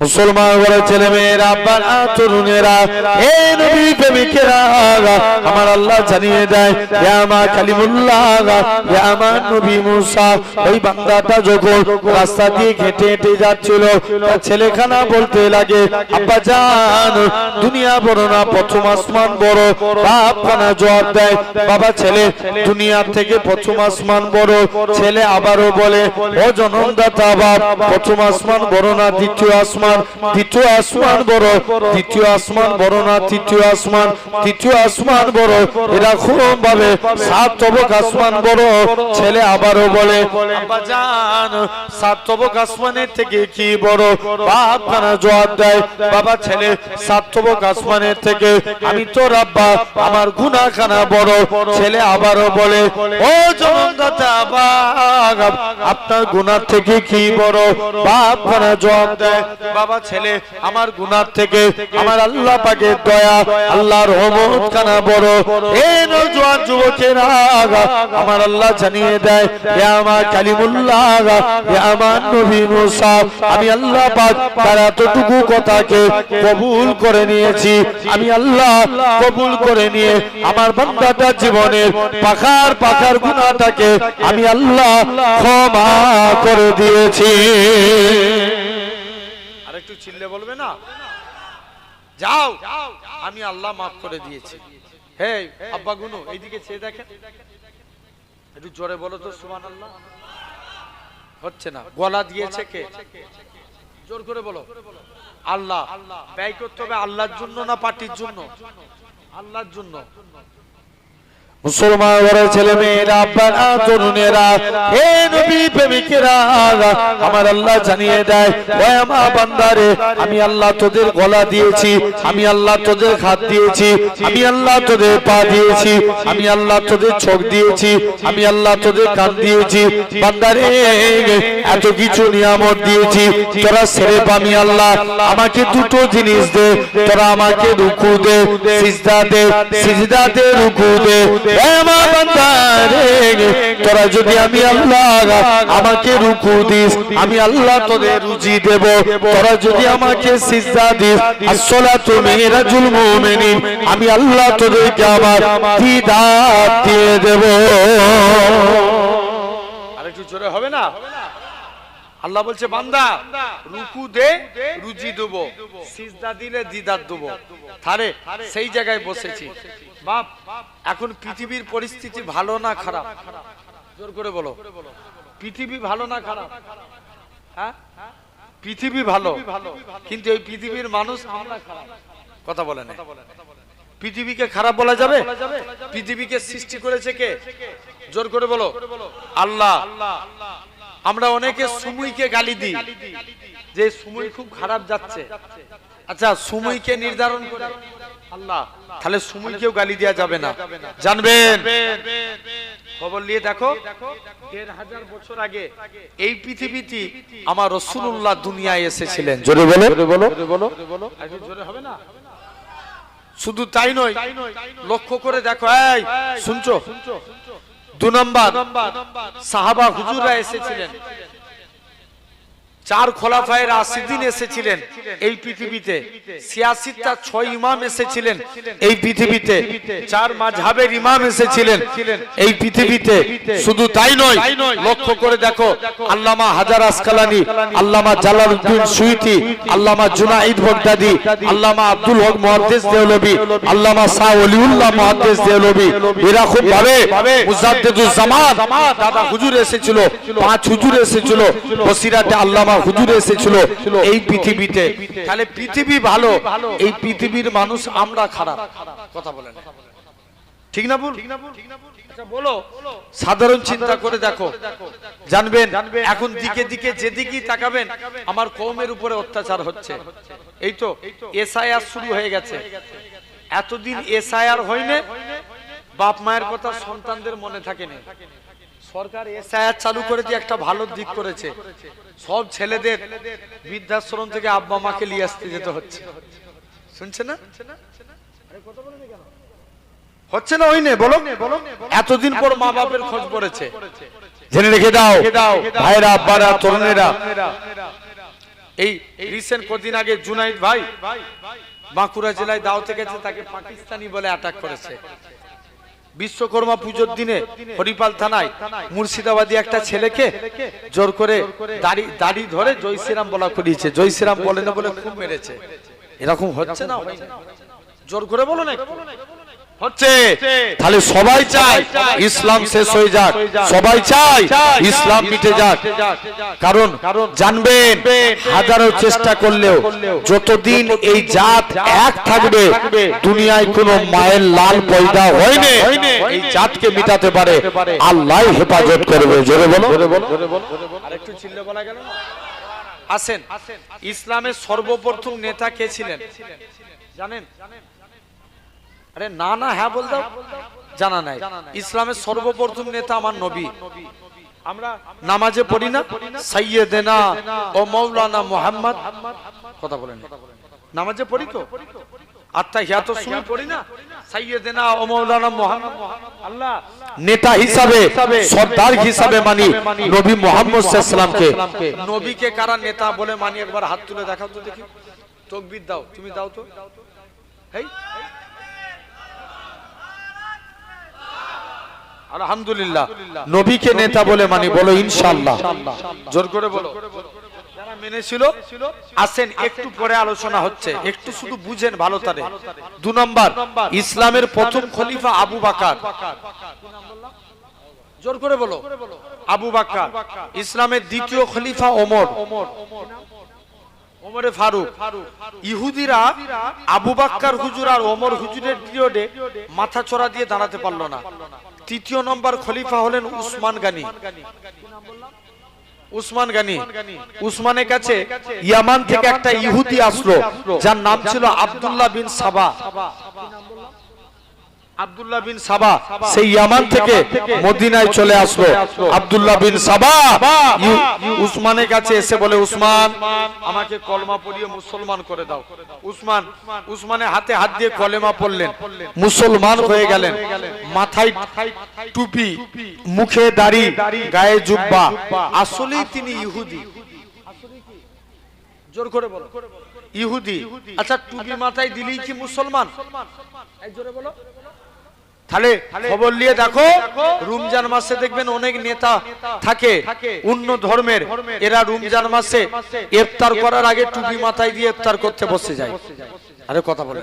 মুসলমান বলে ছেলে মেয়েরা বাবা তরুণেরা হে নবী প্রেমিকেরা আমার আল্লাহ জানিয়ে দেয় হে আমার কালিমুল্লাহ হে আমার নবী মুসা ওই বান্দাটা যখন রাস্তা দিয়ে হেঁটে হেঁটে যাচ্ছিল তার ছেলেখানা বলতে লাগে আব্বা জান দুনিয়া বড় না প্রথম আসমান বড় বাপ খানা জবাব দেয় বাবা ছেলে দুনিয়ার থেকে প্রথম আসমান বড় ছেলে আবারও বলে ও জনমদাতা বাপ প্রথম আসমান বড় না দ্বিতীয় আসমান দ্বিতীয় আসমান বড় দ্বিতীয় আসমান বড় না তৃতীয় আসমান বড় এরকম ভাবে সাত তবক আসমান বড় ছেলে আবারও বলে আব্বা জান সাত তবক আসমানের থেকে কি বড় বাপ খানা জবাব দেয় বাবা ছেলে সাত তবক আসমানের থেকে আমি তো আব্বা আমার গুনাহ খানা বড় ছেলে আবারও বলে ও জনমদাতা বাপ আপনার গুনাহ থেকে কি বড় বাপ খানা জবাব দেয় বাবা ছেলে আমার গুনাহ থেকে আমার আল্লাহ পাকের দয়া আল্লাহর রহমত খানা বড় এই নওজোয়ান যুবকেরা আমার আল্লাহ জানিয়ে দেয় হে আমার কালিমুল্লাহ হে আমার নবী মুসা আমি আল্লাহ পাক তার এতটুকু কথাকে কবুল করে নিয়েছি আমি আল্লাহ কবুল করে নিয়ে আমার বান্দাটার জীবনের পাখার গুনাহটাকে আমি আল্লাহ ক্ষমা করে দিয়েছি আরেকটু চিল্লে বলবে না যাও আমি আল্লাহ মাফ করে দিয়েছি হে আব্বা গুনু এইদিকে চেয়ে দেখেন একটু জোরে বলো তো সুবহানাল্লাহ হচ্ছে না গলা দিয়েছে কে জোর করে বলো আল্লাহ ব্যয় করতে হবে আল্লাহর জন্য না পার্টির জন্য আল্লাহর জন্য মুসলমান ঘরের ছেলে মেয়েরা বাবা তরুণেরা হে নবী প্রেমিকেরা আমার আল্লাহ জানিয়ে দেয় ও আমার বান্দারে আমি আল্লাহ তোদের গলা দিয়েছি আমি আল্লাহ তোদের হাত দিয়েছি আমি আল্লাহ তোদের পা দিয়েছি আমি আল্লাহ তোদের চোখ দিয়েছি আমি আল্লাহ তোদের কান দিয়েছি বান্দারে এত কিছু নিয়ামত দিয়েছি তোরা ছেড়ে আমি আল্লাহ আমাকে দুটো জিনিস দে তোরা আমাকে রুকু দে সিজদা দে রুকু দে তোরা যদি আমি আল্লাহ আমাকে রুকু দিস আমি আল্লাহ তোদের রুজি দেব তোরা যদি আমাকে সিজদা দিস আসসালাতু মিরাজুল মুমিনিন আমি আল্লাহ তোদেরকে আমার দিদার দিয়ে দেব আরেকটু জোরে হবে না আল্লাহ বলছে বান্দা রুকু দে রুজি দেব সিজদা দিলে দিদার দেব তারে সেই জায়গায় বসেছি বাপ এখন পৃথিবীর পরিস্থিতি ভালো না খারাপ জোর করে বলো পৃথিবী ভালো না খারাপ হ্যাঁ পৃথিবী ভালো কিন্তু এই পৃথিবীর মানুষ আমরা খারাপ কথা বলে না পৃথিবীকে খারাপ বলা যাবে পৃথিবীকে সৃষ্টি করেছে কে জোর করে বলো আল্লাহ আমরা অনেকে সময়কে গালি দিই যে সময় খুব খারাপ যাচ্ছে আচ্ছা সময়কে নির্ধারণ করে আল্লাহ তাহলে সময়কেও গালি দেওয়া যাবে না জানবেন খবর নিয়ে দেখো ১৫০০ বছর আগে এই পৃথিবীতে আমার রাসূলুল্লাহ দুনিয়ায় এসেছিলেন জোরে বলো জোরে হবে না শুধু তাই নয় লক্ষ্য করে দেখো এই শুনছো ২ নম্বর সাহাবা হুজুররা এসেছিলেন ৪ খোলাফায়ে রাশিদিন এসেছিলেন এই পৃথিবীতে ৮৬টা ৬ ইমাম এসেছিলেন এই পৃথিবীতে ৪ মাযহাবের ইমাম এসেছিলেন এই পৃথিবীতে শুধু তাই নয় লক্ষ্য করে দেখো আল্লামা হাজার আসকালানি আল্লামা জালালউদ্দিন সুয়ুতি আল্লামা জুনাইদ বাগদাদি আল্লামা আব্দুল হক মুহাদ্দিস দেওলভী আল্লামা শাহ ওলিউল্লাহ মুহাদ্দিস দেওলভী এরা খুব ভাবে মুজাদ্দিদুজ জামান দাদা হুজুর এসেছিল ৫ হুজুর এসেছিল বসিরাতে আল্লামা হুজুর এসেছিল এই পৃথিবীতে তাহলে পৃথিবী ভালো এই পৃথিবীর মানুষ আমরা খারাপ কথা বলেন ঠিক না ভুল আচ্ছা বলো সাধারণ চিন্তা করে দেখো জানবেন এখন দিকে দিকে যেদিকেই তাকাবেন আমার কওমের উপরে অত্যাচার হচ্ছে এই তো এসআইআর শুরু হয়ে গেছে এতদিন এসআইআর হয়নি বাপ মায়ের কথা সন্তানদের মনে থাকে না সরকার এসআইআর চালু করেছে একটা ভালো দিক করেছে সব ছেলেদের বৃদ্ধাশ্রম থেকে আব্বা মাকে নিয়ে আসতে যেতে হচ্ছে শুনছে না হচ্ছে না হইনে বলো এতদিন পর মা বাপের খোঁজ পড়েছে জেনে রেখে দাও ভাইরা আব্বারা তরুণেরা এই রিসেন্ট কদিন আগে জুনাইদ ভাই বাঁকুড়া জেলায় দাওয়াতে গেছে, তাকে পাকিস্তানি বলে অ্যাটাক করেছে। বিশ্বকর্মা পুজোর দিনে হরিপাল থানায় মুর্শিদাবাদী একটা ছেলেকে জোর করে দাড়ি ধরে জয় শ্রীরাম বলা করিয়েছে। জয় শ্রীরাম বলে না বলে খুব মেরেছে। এরকম হচ্ছে না? জোর করে বলো না হচ্ছে। তাহলে সবাই চায় ইসলাম শেষ হয়ে যাক, সবাই চায় ইসলাম মিটে যাক। কারণ জানবেন হাজারো চেষ্টা করলেও যতদিন এই জাত এক থাকবে, দুনিয়ায় কোনো মায়ের লাল পয়দা হয়নি এই জাতকে মিটাতে পারে আল্লাহ হেফাজত করবে। জোরে বলো। আরেকটু চিল্লে বলা গেল না? আসেন, ইসলামের সর্বপ্রথম নেতা কে ছিলেন জানেন? আরে না না হ্যাঁ বল দাও, জানা নাই। ইসলামের সর্বপ্রথম নেতা আমার নবী। আমরা নামাজে পড়ি না সাইয়্যিদানা ও মাওলানা মুহাম্মদ, কথা বলেন, নামাজে পড়ি তো, আত্তাহিয়াতুস সময় পড়ি না সাইয়্যিদানা ও মাওলানা মুহাম্মদ। আল্লাহ নেতা হিসাবে, সরদার হিসাবে মানি নবী মুহাম্মদ সাল্লাল্লাহু আলাইহি ওয়াসাল্লামকে। নবীকে কারা নেতা বলে মানি একবার হাত তুলে দেখাও তো দেখি। তাকবীর দাও, তুমি দাও তো। হেই আলহামদুলিল্লাহ, নবীকে নেতা বলে মানি, বলো ইনশাআল্লাহ, জোর করে বলো। যারা মেনেছিল আসেন, একটু পরে আলোচনা হচ্ছে, একটু শুধু বুঝেন ভালো তারে। 2 নম্বর, ইসলামের প্রথম খলিফা আবু বকর। জোর করে বলো আবু বকর। ইসলামের দ্বিতীয় খলিফা ওমর, ওমরে ফারুক। ইহুদিরা আবু বকর হুজুর আর ওমর হুজুরের পিরিয়ডে মাথা চড়া দিয়ে দাঁড়াতে পারলো না। তৃতীয় নম্বর খলিফা হলেন উসমান গনি। উসমান গনি, উসমানের কাছে ইয়ামান থেকে একটা ইহুদি আসলো যার নাম ছিল আব্দুল্লাহ বিন সাবা। আব্দুল্লাহ বিন সাবা সেই ইয়ামান থেকে মদিনায় চলে আসলো। আব্দুল্লাহ বিন সাবা উসমানের কাছে এসে বলে, উসমান আমাকে কলমা পড়িয়ে মুসলমান করে দাও। উসমানের হাতে হাত দিয়ে কলেমা পড়লেন, মুসলমান হয়ে গেলেন। মাথায় টুপি, মুখে দাড়ি, গায়ে জুব্বা, আসলেই তিনি ইহুদি। জোর করে বলো ইহুদি। আচ্ছা, টুপি মাথায় দিলেই কি মুসলমান? জোরে বলো। তাহলে খবর নিয়ে দেখো, রমজান মাসে দেখবেন অনেক নেতা থাকে অন্য ধর্মের, এরা রমজান মাসে ইফতার করার আগে টুপি মাথায় দিয়ে ইফতার করতে বসে যায়। আরে কথা বলে,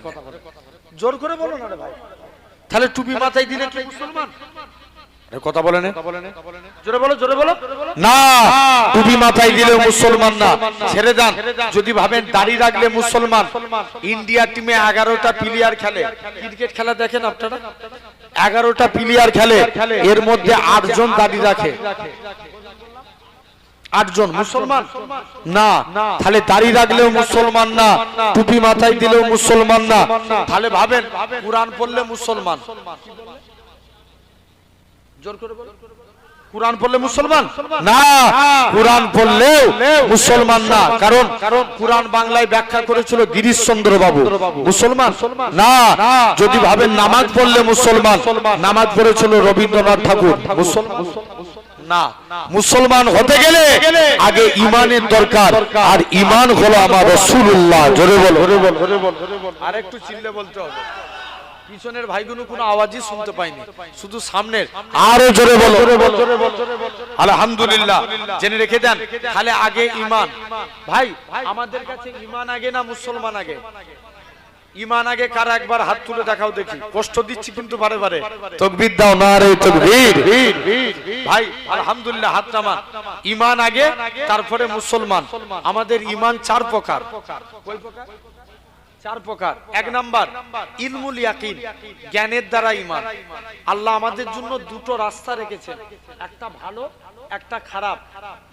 জোর করে বলো না রে ভাই। তাহলে টুপি মাথায় দিলে কি মুসলমান? কথা বলে না, জোরে বলো, জোরে বলো না। টুপি মাথায় দিলেও মুসলমান না, ছেড়ে দেন। যদি ভাবেন দাড়ি রাখলে মুসলমান, ইন্ডিয়া টিমে 11টা প্লেয়ার খেলে, ক্রিকেট খেলা দেখেন আপনারা, 11টা প্লেয়ার খেলে, এর মধ্যে 8 জন দাড়ি রাখে। 8 জন মুসলমান না। তাহলে দাড়ি রাখলেও মুসলমান না, টুপি মাথায় দিলেও মুসলমান না। তাহলে ভাবেন কুরআন পড়লে মুসলমান। জোর করে বলো, কুরআন পড়লে মুসলমান না, কুরআন পড়লেও মুসলমান না। কারণ কুরআন বাংলায় ব্যাখ্যা করেছিল গিরিশচন্দ্র বাবু, মুসলমান না। যদি ভাবেন নামাজ পড়লে মুসলমান, নামাজ পড়েছিল রবীন্দ্রনাথ ঠাকুর, মুসলমান না। মুসলমান হতে গেলে আগে ঈমানের দরকার, আর ঈমান হলো আমার রাসূলুল্লাহ। জোরে বলো। আরেকটু চিল্লে বলতে হবে, পিছনের ভাইগুলো কোনো আওয়াজই শুনতে পাইনি, শুধু সামনের। আরো জোরে বলো। আলহামদুলিল্লাহ, জেনে রেখে দেন। তাহলে আগে ঈমান। ভাই আমাদের কাছে ঈমান আগে না মুসলমান আগে? ঈমান আগে কারা একবার হাত তুলে দেখাও দেখি। কষ্ট দিচ্ছি কিন্তু বারে বারে। তাকবীর দাও, নারে তাকবীর। ভাই আলহামদুলিল্লাহ, হাত নামান। ঈমান আগে, তারপরে মুসলমান। আমাদের ঈমান 4 প্রকার। কয় প্রকার? 4 প্রকার। 1 নাম্বার ইলমুল ইয়াকিন, জ্ঞানের দ্বারা ঈমান। আল্লাহ আমাদের জন্য 2টো রাস্তা রেখেছেন, একটা ভালো, একটা খারাপ।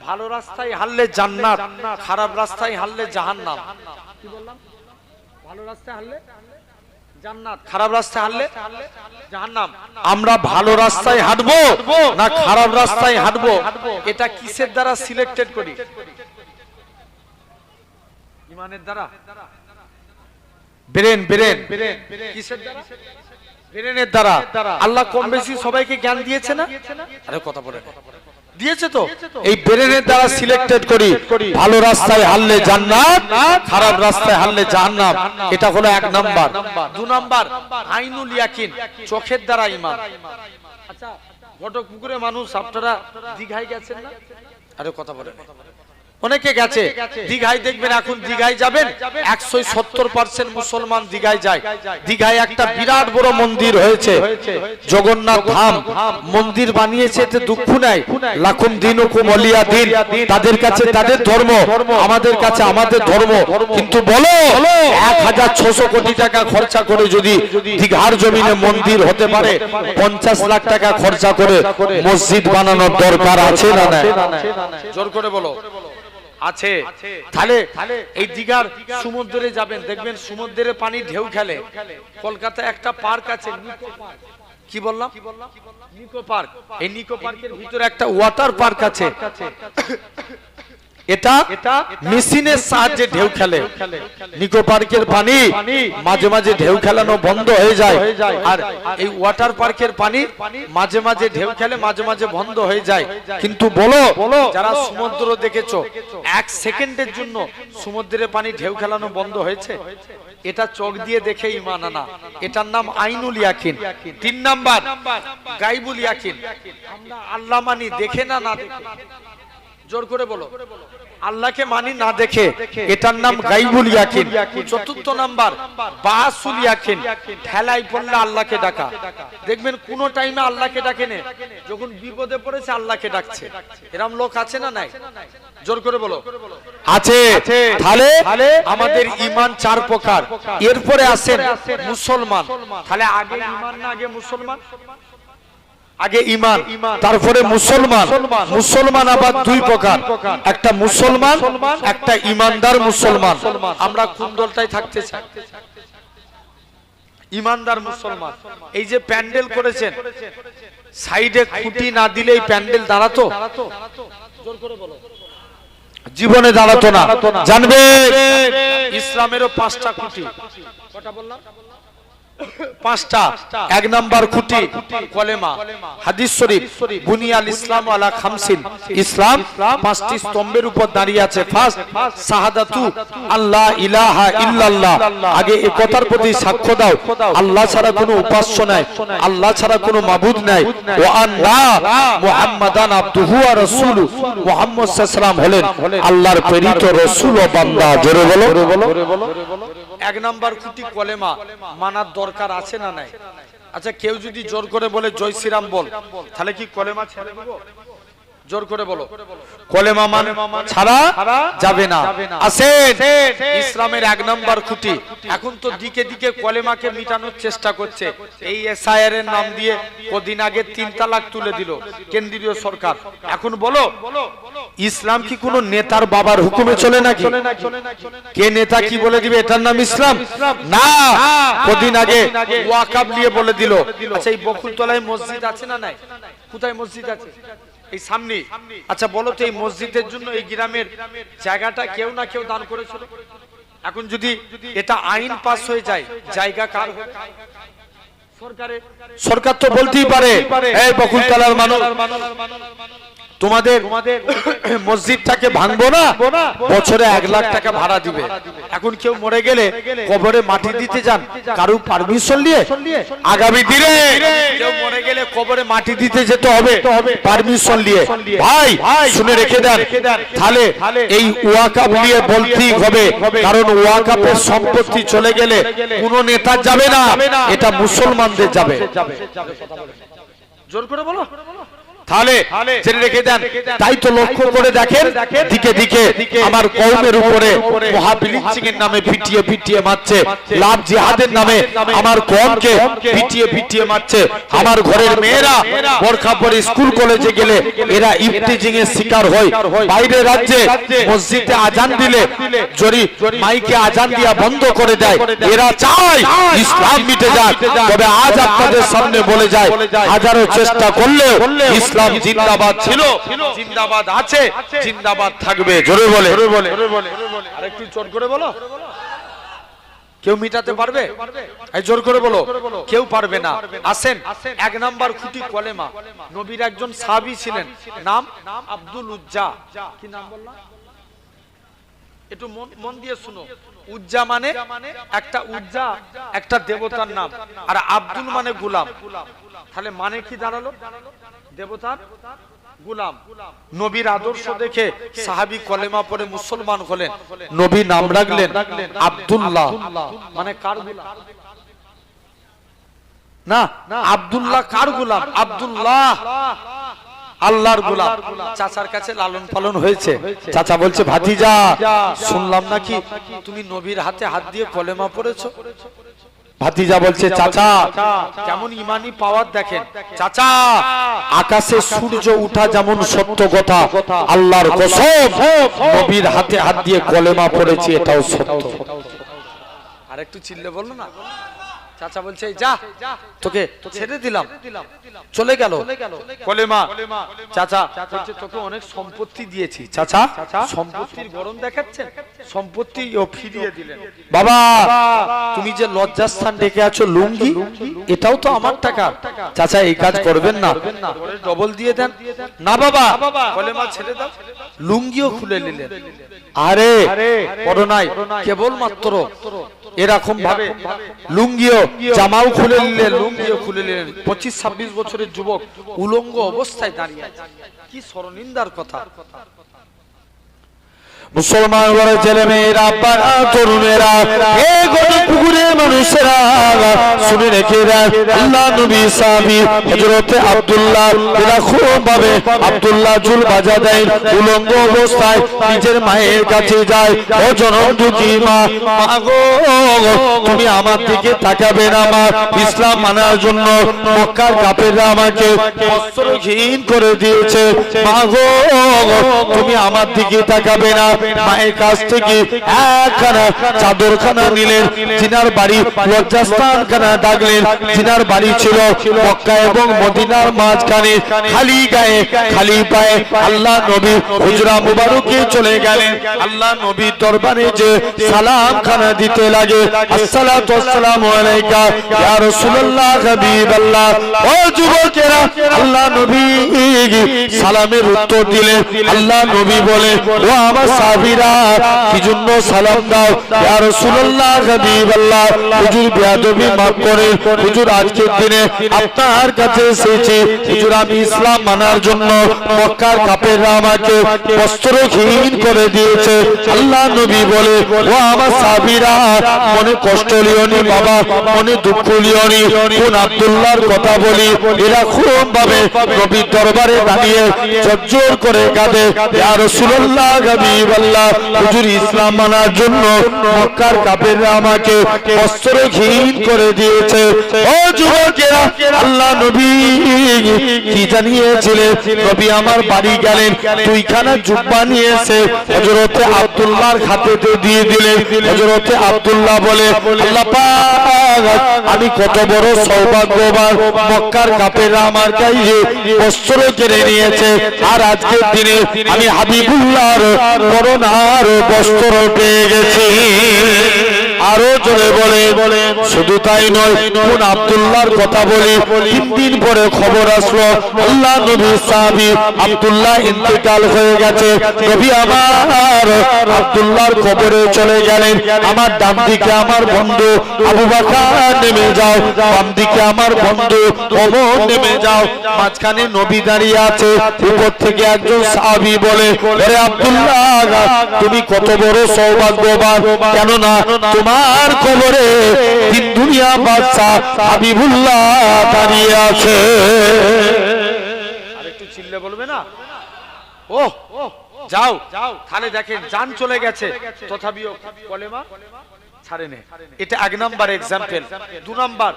ভালো রাস্তায় হারলে জান্নাত, খারাপ রাস্তায় হারলে জাহান্নাম। কি বললাম? ভালো রাস্তায় হারলে জান্নাত, খারাপ রাস্তায় হারলে জাহান্নাম। আমরা ভালো রাস্তায় হাঁটবো না খারাপ রাস্তায় হাঁটবো, এটা কিসের দ্বারা সিলেক্টেড করি? ঈমানের দ্বারা। ব্রেন, কিসের দ্বারা? ব্রেনের দ্বারা। আল্লাহ কম বেশি সবাইকে জ্ঞান দিয়েছে না? আরে কথা বলে, দিয়েছে তো। এই ব্রেনের দ্বারা সিলেক্টেড করি, ভালো রাস্তায় হারলে জান্নাত, খারাপ রাস্তায় হারলে জাহান্নাম। এটা হলো 1 নাম্বার। 2 নাম্বার আইনুল ইয়াকিন, চোখের দ্বারা ঈমান। আচ্ছা ঘটকপুকুরে মানুষ, আপনারা দীঘায় গেছেন না? আরে কথা বলে, অনেকে গেছে দীঘায়। দেখবেন এখন দীঘায় যাবেন 170% মুসলমান দীঘায় যায়। দীঘায় একটা বিরাট বড় মন্দির হয়েছে, জগন্নাথ ধাম মন্দির বানিয়েছে, এতে দুঃখ নাই। লাখুম দিনুকুম ওয়ালিয়া দিন, তাদের কাছে তাদের ধর্ম, আমাদের কাছে আমাদের ধর্ম। কিন্তু বলো 1600 কোটি টাকা খরচা করে যদি দীঘার জমিনে মন্দির হতে পারে, 50 লাখ টাকা খরচা করে মসজিদ বানানোর দরকার আছে না নাই? জোর করে বলো আছে। তাহলে এই দীঘার সমুদ্রে যাবেন, দেখবেন সমুদ্রের পানি ঢেউ খেলে। কলকাতায় একটা পার্ক আছে, নিকো পার্ক। কি বললাম? নিকো পার্ক। এই নিকো পার্কের ভিতরে একটা ওয়াটার পার্ক আছে। এটা মেশিনের সাহায্যে ঢেউ খেলে। নিকো পার্কের পানি মাঝে মাঝে ঢেউ খেলানো বন্ধ হয়ে যায়, আর এই ওয়াটার পার্কের পানি মাঝে মাঝে ঢেউ খেলে, মাঝে মাঝে বন্ধ হয়ে যায়। কিন্তু বলো যারা সমুদ্র দেখেছো, 1 সেকেন্ডের জন্য সমুদ্রের পানি ঢেউ খেলানো বন্ধ হয়েছে? এটা চোখ দিয়ে দেখে ঈমান আনা, এটার নাম আইনুল ইয়াকিন। 3 নাম্বার গায়বুল ইয়াকিন, আমরা আল্লাহ মানি দেখে না না দেখে। জোর করে বলো, আল্লাহকে মানি না দেখে, এটার নাম গায়বুল ইয়াকিন। 4 নাম্বার বাসুল ইয়াকিন, ঠেলাই পড়লে আল্লাহকে ডাকা। দেখবেন কোন টাইমে আল্লাহকে ডাকে না, যখন বিপদে পড়েছে আল্লাহকে ডাকছে। এরকম লোক আছে না নাই? জোর করে বলো আছে। তাহলে আমাদের ঈমান 4 প্রকার। এরপরে আসেন মুসলমান। তাহলে আগে ঈমান না আগে মুসলমান? আগে ঈমান, তারপরে মুসলমান। মুসলমান আবার 2 প্রকার, একটা মুসলমান, একটা ঈমানদার মুসলমান। আমরা কোন দলটাই থাকতে চাই? ঈমানদার মুসলমান। এই যে প্যান্ডেল করেছেন, সাইডে খুঁটি না দিলে এই প্যান্ডেল দাঁড়াতো? জোর করে বলো, জীবনে দাঁড়াতো না। জানবে ইসলামেরও 5টা খুঁটি। কটা বললাম? 5টা। 1 নাম্বার খুঁটি কলেমা, হাদিস শরীফ, বুনিয়াল ইসলাম আলা খামসিন। ইসলাম 5টি স্তম্ভের উপর দাঁড়িয়ে আছে। ফার্স্ট শাহাদাতু আল্লাহ ইলাহা ইল্লাল্লাহ, আগে এই কথার প্রতি সাক্ষ্য দাও আল্লাহ ছাড়া কোনো উপাস্য নাই, আল্লাহ ছাড়া কোনো মাবুদ নাই। ওয়া আন্না মুহাম্মাদান আবদুহু ওয়া রাসূলুহু, মুহাম্মদ সাল্লাল্লাহু আলাইহি ওয়াসাল্লাম হলেন আল্লাহর প্রেরিত রাসূল ও বান্দা। জোরে বলো। 1 নাম্বার খুঁটি কলেমা, মানার দরকার আছে না নাই? আচ্ছা কেউ যদি জোর করে বলে জয় শ্রীরাম বল, তাহলে কি কলেমা ছেড়ে দেব? জোর করে বলো, কলেমা ছাড়া যাবে না। আসেন ইসলামের 1 নাম্বার খুঁটি। এখন তো দিকে দিকে কলেমাকে মিটানোর চেষ্টা করছে। এই এসআইআর এর নাম দিয়ে কদিন আগে 3 তালাক তুলে দিল কেন্দ্রীয় সরকার। এখন বলো ইসলাম কি কোন নেতার বাবার হুকুমে চলে নাকি? কে নেতা কি বলে দিবে এটার নাম ইসলাম? না। কদিন আগে ওয়াকফ নিয়ে বলে দিল। আচ্ছা এই বকুলতলায় মসজিদ আছে না নাই? কোথায় মসজিদ আছে? এই সামনে। আচ্ছা বলো তো এই মসজিদের জন্য এই গ্রামের জায়গাটা কেউ না কেউ দান করেছিল? এখন যদি এটা আইন পাস হয়ে যায়, জায়গা কার? সরকার তো বলতেই পারে এই বকুলতলার মানুষ তোমাদের মসজিদটাকে ভাঙবো না, বছরে 1 লাখ টাকা ভাড়া দিবে। এখন কেউ মরে গেলে কবরে মাটি দিতে যান, কারু পারমিশন নিয়ে? আগামী দিনে কেউ মরে গেলে কবরে মাটি দিতে যেতে হবে পারমিশন নিয়ে। ভাই শুনে রেখে দেন, তাহলে এই ওয়াকফ নিয়ে বলতেই হবে, কারণ ওয়াকফের সম্পত্তি চলে গেলে কোনো নেতা যাবে না, এটা মুসলমানদের যাবে। জোর করে বলো। তাহলে জেনে রেখে দেন। তাই তো লক্ষ্য করে দেখেন দিকে দিকে আমার কওমের উপরে মহাবিলিচিং এর নামে পিটিয়ে পিটিয়ে মারছে, লাভ জিহাদের নামে আমার কওমকে পিটিয়ে পিটিয়ে মারছে। আমার ঘরের মেয়েরা বোরকা পরে স্কুল কলেজে গেলে এরা ইফতিজিং এর শিকার হয়। বাইরে রাজ্যে মসজিদে আজান দিলে জরি মাইকে আজান দিয়া বন্ধ করে দেয়। এরা চায় ইসলাম মিটে যাক। তবে আজ আপনাদের সামনে বলে যায়, হাজারো চেষ্টা করলেও ইসলাম জিন্দাবাদ ছিল, জিন্দাবাদ আছে, জিন্দাবাদ থাকবে। জোরে বলে, আরেকটু জোর করে বলো। কেউ মিটাতে পারবে? এই জোর করে বলো, কেউ পারবে না। আসেন, এক নাম্বার খুঁটি কলেমা। নবীর একজন সাহাবী ছিলেন, নাম আব্দুল উজ্জা। কি নাম বললাম? একটু মন দিয়ে শুনো। উজ্জা মানে একটা, উজ্জা একটা দেবতার নাম, আর আব্দুল মানে গোলাম। তাহলে মানে কি দাঁড়ালো? দেবতার গোলাম। নবীর আদর্শ দেখে সাহাবী কলেমা পড়ে মুসলমান হলেন। নবী নাম রাখলেন আব্দুল্লাহ। মানে কার গোলাম? না, আব্দুল্লাহ কার গোলাম? আব্দুল্লাহ আল্লাহর গোলাম। চাচার কাছে লালন পালন হয়েছে। চাচা বলছে, ভাতিজা শুনলাম নাকি তুমি নবীর হাতে হাত দিয়ে কলেমা পড়েছো। ভাতিজা বলছে, চাচা কেমন ইমানি পাওয়ার দেখেন। চাচা, আকাশে সূর্য উঠা যেমন সত্য কথা, আল্লাহর কসম নবীর হাতে হাত দিয়ে কলেমা পড়েছি, এটাও সত্য। আর একটু চিল্লে বললো না। চাচা বলছে, যা তোকে ছেড়ে দিলাম, চলে গেল কলেমা। চাচা বলছে, তোকে অনেক সম্পত্তি দিয়েছি। চাচা সম্পত্তির গরম দেখাচ্ছেন, সম্পত্তি ও ফিরিয়ে দিলেন। বাবা, তুমি যে লজ্জাস্থান ডেকে আছো লুঙ্গি, এটাও তো আমার টাকা। চাচা এই কাজ করবেন না, ডবল দিয়ে দেন। না বাবা, কলেমা ছেড়ে দাও। লুঙ্গিও খুলে নিলেন। আরে করোনায় কেবলমাত্র এরকম ভাবে লুঙ্গিও, জামাও খুলে নিলেন, লুঙ্গিও খুলে নিলেন। 25-26 বছরের যুবক উলঙ্গ অবস্থায় দাঁড়িয়ে আছে। কি শরনিন্দার কথা। মুসলমান ঘরের ছেলে মেয়েরা, তরুণেরা, এই গোটা পুকুরের মানুষেরা শুনে রেখে দেন, আল্লাহ নবী সাহাবী হযরত আব্দুল্লাহ এরকম ভাবে আব্দুল্লাহ চুল বাজা দেয়, উলঙ্গ অবস্থায় নিজের মায়ের কাছে যায়। ও জনম দুঃখী মা, মাগো তুমি আমার দিকে তাকাবে না? মা, ইসলাম মানার জন্য মক্কার কাফেররা আমাকে বস্ত্রহীন করে দিয়েছে। মাগো তুমি আমার দিকে তাকাবে না? মায়ের কাছ থেকে একখানা চাদরখানা নিলেন, জিনার বাড়ি লজ্জাস্থান খানা ডাকলেন। জিনার বাড়ি ছিল মক্কা এবং মদিনার মাঝখানে। খালি গায়ে খালি পায়ে আল্লাহ নবী হুজরা মুবারকে চলে গেলেন। আল্লাহ নবী দরবারে যে সালাম খানা দিতে লাগে, আসসালাতু ওয়াসসালামু আলাইকা ইয়া রাসূলুল্লাহ হাবিবাল্লাহ। ও যুবকেরা, আল্লাহ নবী সালামের উত্তর দিলেন। আল্লাহ নবী বলে, ও আমার সাহাবীরা, কি জন্য সালাম দাও? ইয়া রাসূলুল্লাহ হাবিবাল্লাহ, হুজুর বেয়াদবি মাফ করে, হুজুর আজকের দিনে আপনার কাছে এসেছি, হুজুর আমি ইসলাম মানার জন্য মক্কার কাফেররা আমাকে বস্ত্রহীন করে দিয়েছে। আল্লাহ নবী বলে, ও আমার সাহাবীরা, মনে কষ্ট লিওনি বাবা, মনে দুঃখ লিওনি। কোন আব্দুল্লাহর কথা বলি? এরকম ভাবে নবীর দরবারে দাঁড়িয়ে জোর করে কাঁদে, ইয়া রাসূলুল্লাহ হাবিবাল্লাহ, হুজুর ইসলাম মানার জন্য মক্কার কাফেররা আমাকে বস্ত্রহীন করে দিয়েছে। ও যুবকেরা, আল্লাহ নবী কি জানিয়েছিলেন? নবী আমার বাড়ি গেলেন, দুইখানা জুব্বা নিয়ে এসে হযরতে আব্দুল্লাহর হাতে দিয়ে দিলেন। হযরতে আব্দুল্লাহ বলে, আল্লাহ পাক, আমি কত বড় সৌভাগ্যবান, মক্কার কাফেররা আমার কাছে বস্ত্র কেড়ে নিয়েছে, আর আজকের দিনে আমি হাবিবুল্লাহর করোনার বস্ত্র পেয়ে গেছি। আরো জোরে বলে, শুধু তাই নয়, কোন আব্দুল্লাহর কথা বলি? 3 দিন পরে খবর আসলো, আল্লাহ নবী সাহাবী আব্দুল্লাহ ইন্তেকাল হয়ে গেছে। নবী আমার আব্দুল্লাহর কবরে চলে গেলেন। আমার ডান দিকে আমার বন্ধু আবু বকর নেমে যাও, বাম দিকে আমার বন্ধু ওমর নেমে যাও, মাঝখানে নবী দাঁড়িয়ে আছে। উপর থেকে একজন সাহাবী বলে, আরে আব্দুল্লাহ, তুমি কত বড় সৌভাগ্যবান, কেননা তোমার কবরে তিন দুনিয়া বাদশা হাবিবুল্লাহ দাঁড়িয়ে আছে। আরেকটু চিল্লে বলবে না? ও যাও, তাহলে দেখেন জান চলে গেছে, তথাপিও কলেমা ছাড়েনি। এটা 1 নাম্বার এক্সাম্পল। 2 নাম্বার,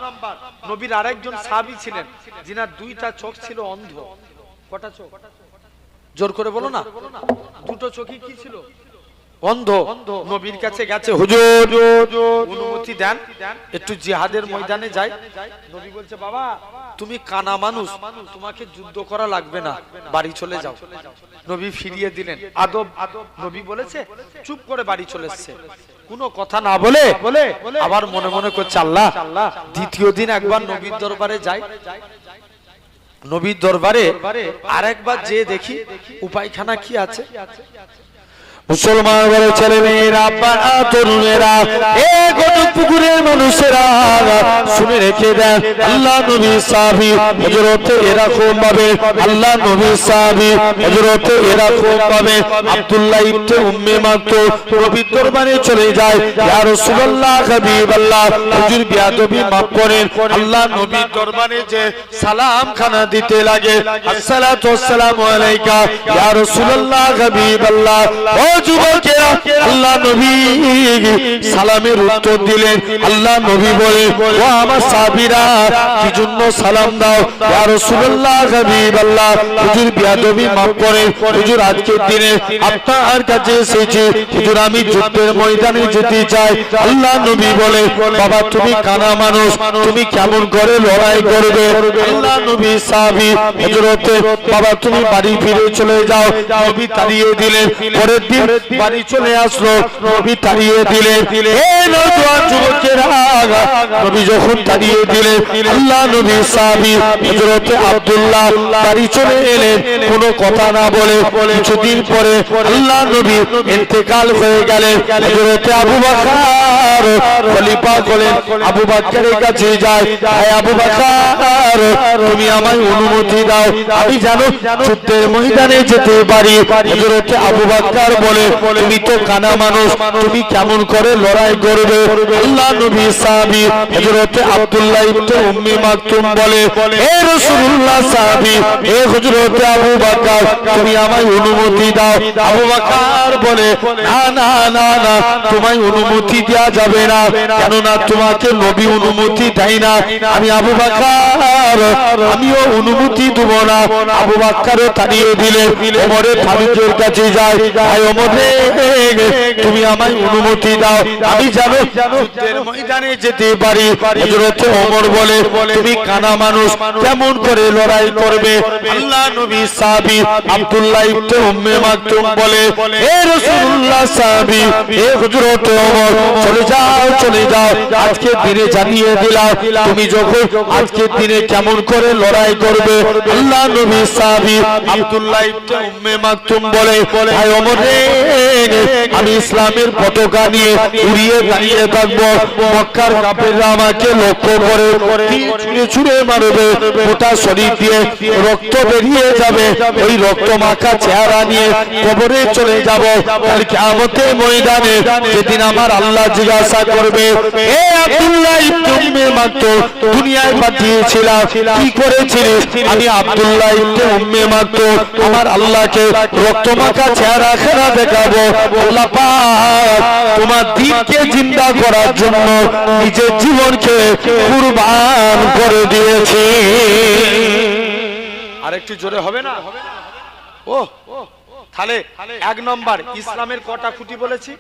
নবীর আরেকজন সাহাবী ছিলেন, যিনার 2টা চোখ ছিল অন্ধ। কটা চোখ? জোর করে বলো না। 2টো চোখই কি ছিল? অন্ধ নবীর কাছে গেছে, হুজুর অনুমতি দেন একটু জিহাদের ময়দানে যাই। নবী বলছে, বাবা তুমি কানা মানুষ, তোমাকে যুদ্ধ করা লাগবে না, বাড়ি চলে যাও। নবী ফিরিয়ে দিলেন। আদব নবী বলেছে, চুপ করে বাড়ি চলে এসেছে, কোনো কথা না বলে। আবার মনে মনে করছে আল্লাহ, দ্বিতীয় দিন একবার নবীর দরবারে যাই। নবীর দরবারে আরেকবার যে দেখি উপায়খানা কি আছে। মুসলমান ঘরের ছেলে মেয়েরা, আব্বারা, তরুণেরা, এ গোটা পুকুরের মানুষেরা শুনে রেখে দেন, আল্লাহ নবী সাহাবী হযরতে এরকম ভাবে, আল্লাহ নবী সাহাবী হযরতে এরকম ভাবে আব্দুল্লাহ ইবনে উম্মে মাকতুম নবীর দরবারে চলে যায়। ইয়া রাসূলুল্লাহ, হাবিবাল্লাহ, হুজুর বিয়াদবি মাফ করেন। আল্লাহ নবীর দরবারে যে সালাম খানা দিতে লাগে, আসসালাতু ওয়াসসালামু আলাইকা ইয়া রাসূলুল্লাহ, হাবিবাল্লাহ। যুবকেরা, আল্লাহ নবী সালামের উত্তর দিলেন। আল্লাহ নবী বলে, ও আমার সাহাবীরা, কি জন্য সালাম দাও? ইয়া রাসূলুল্লাহ, হাবিবাল্লাহ, হুজুর বিয়াদবি মাফ করেন, হুজুর আজকের দিনে আপনার কাছে এসেছি, হুজুর আমি যুদ্ধের ময়দানে যেতে চাই। আল্লাহ নবী বলে, বাবা তুমি কানা মানুষ, তুমি কেমন করে লড়াই করবে? আল্লাহ নবী সাহাবী হযরতে, বাবা তুমি বাড়ি ফিরে চলে যাও। নবী তাড়িয়ে দিলেন। পরের দিন বাড়ি চলে আসলো, নবী তাড়িয়ে দিলেন। এই নওজোয়ান যুবকেরা, নবী যখন তাড়িয়ে দিলেন, আল্লাহ নবী সাহাবী হযরতে আব্দুল্লাহ বাড়ি চলে এলেন, কোনো কথা না বলে। কিছুদিন পরে আল্লাহ নবী ইন্তেকাল হয়ে গেলেন। হযরতে আবু বকর খলিফা হলেন। আবু বকরের কাছে যায়, হে আবু বকর, তুমি আমায় অনুমতি দাও, আমি জানো যুদ্ধের ময়দানে যেতে পারি। হযরতে আবু বকর বলে, তুমি তো কানা মানুষ, তুমি কেমন করে লড়াই করবে? আল্লাহ নবী সাহাবী হযরতে আব্দুল্লাহ ইবনে উম্মে মাকতুম বলে, হে রাসূলুল্লাহ সাহাবী, হে হযরতে আবু বকর, তুমি আমায় অনুমতি দাও। আবু বকর বলে, না না না না, তোমায় অনুমতি দেয়া যাবে না, কেননা তোমাকে নবী অনুমতি দেয় না। আমি আবু বকর, আমিও অনুমতি দেব না। আবু বকরও তাড়িয়ে দিলেন। ওমরের ফারুকের কাছে যায়, ভাই ওমর রে, তুমি আমায় অনুমতি দাও, আমি জানো যুদ্ধের ময়দানে যেতে পারি। হযরতে ওমর বলে, তুমি কানা মানুষ, কেমন করে লড়াই করবে? আল্লাহ নবী সাহাবী আব্দুল্লাহ ইবনে উম্মে মাকতুম বলে, হে রাসূলুল্লাহ সাহাবী, হে হযরতে ওমর, চলে যাও চলে যাও, আজকে দিনে জানিয়ে দিলাম, তুমি যখন আজকে দিনে কেমন করে লড়াই করবে। আল্লাহ নবী সাহাবী আব্দুল্লাহ ইবনে উম্মে মাকতুম বলে, ভাই ওমর রে, আমি ইসলামের পতাকা নিয়ে উড়িয়ে দাঁড়িয়ে থাকবো, মক্কার কাফেররা আমাকে লক্ষ্য করে ছুঁড়ে ছুঁড়ে মারবে, গোটা শরীর দিয়ে রক্ত বেরিয়ে যাবে, ওই রক্ত মাখা চেহারা নিয়ে কবরে চলে যাব। কাল কিয়ামতের ময়দানে যেদিন আমার আল্লাহ জিজ্ঞাসা করবে, হে আব্দুল্লাহ ইবনে উম্মে মাকতুম, দুনিয়ায় পাঠিয়েছিলাম, কি করেছিলিস? আমি আব্দুল্লাহ ইবনে উম্মে মাকতুম আমার আল্লাহকে রক্ত মাখা চেহারা খেলা দেখাবো। আল্লাহ পাক তোমার দ্বীনকে জিন্দা করার জন্য নিজের জীবনকে কুরবান করে দিয়েছে। আরেকটু জোরে হবে না? ও তাহলে এক নম্বর ইসলামের কটা খুঁটি বলেছি?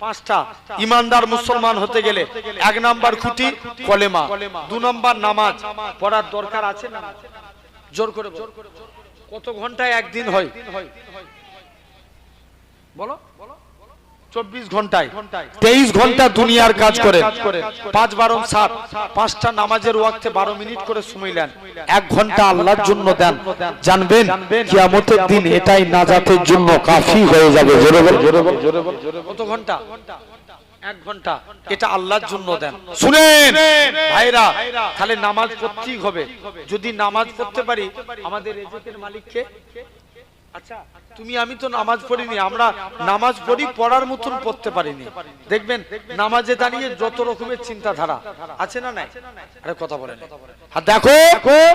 পাঁচটা। ইমানদার মুসলমান হতে গেলে এক নম্বর খুঁটি কলেমা, দু নম্বর নামাজ পড়ার দরকার আছে না? জোর করে কত ঘন্টায় একদিন হয় বলো? 24 ঘন্টায় 23 ঘন্টা দুনিয়ার কাজ করে, 5 12 7, 5টা নামাজের ওয়াক্তে 12 মিনিট করে সময় নেন, 1 ঘন্টা আল্লাহর জন্য দেন, জানবেন কিয়ামতের দিন এটাই নাজাতের জন্য কাফি হয়ে যাবে। জোরে বল, জোরে বল, জোরে বল। কত ঘন্টা? 1 ঘন্টা, এটা আল্লাহর জন্য দেন। শুনেন ভাইরা, তাহলে নামাজ পড়তেই হবে। যদি নামাজ পড়তে পারি, আমাদের রিজিকের মালিক কে? আচ্ছা তুমি আমি তো নামাজ পড়িনি, আমরা নামাজ পড়ি, পড়ার মতন পড়তে পারিনি। দেখবেন নামাজে দাঁড়িয়ে যত রকমের চিন্তাধারা আছে না নাই? আরে কথা বলেন। আর দেখো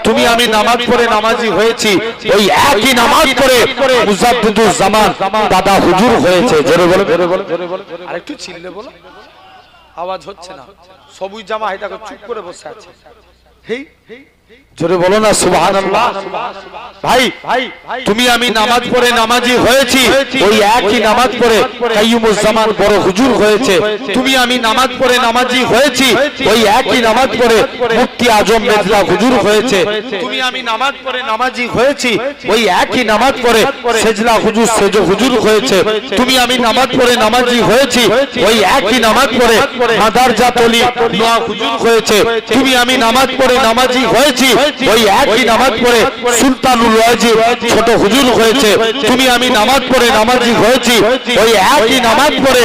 তুমি আমি নামাজ পড়ে নামাজি হয়েছি, ওই একই নামাজ পড়ে মুজাদ্দিদুল জামান দাদা হুজুর হয়েছে। জোরে বলো, জোরে বলো, জোরে বলো। আরেকটু চিল্লে বলো, আওয়াজ হচ্ছে না। সবুজ জামা, এই দেখো চুপ করে বসে আছে। হেই জোরে বলো না সুবহানাল্লাহ। ভাই তুমি আমি নামাজ পড়ে নামাজি হয়েছি, ওই একই নামাজ পড়ে কাইয়ুমুজ জামান বড় হুজুর হয়েছে। তুমি আমি নামাজ পড়ে নামাজি হয়েছি, ওই একই নামাজ পড়ে মুফতি আজম মেজলা হুজুর হয়েছে। তুমি আমি নামাজ পড়ে নামাজি হয়েছি, ওই একই নামাজ পড়ে সেজলা হুজুর সেজ হুজুর হয়েছে। তুমি আমি নামাজ পড়ে নামাজি হয়েছি, ওই একই নামাজ পড়ে মাদারজা তলি নোয়া হুজুর হয়েছে। তুমি আমি নামাজ পড়ে নামাজি হয়েছি, ওই একই নামাজ পড়ে সুলতানুল ওয়াজিব ছোট হুজুর হয়েছে। তুমি আমি নামাজ পড়ে নামাজি হয়েছি, ওই একই নামাজ পড়ে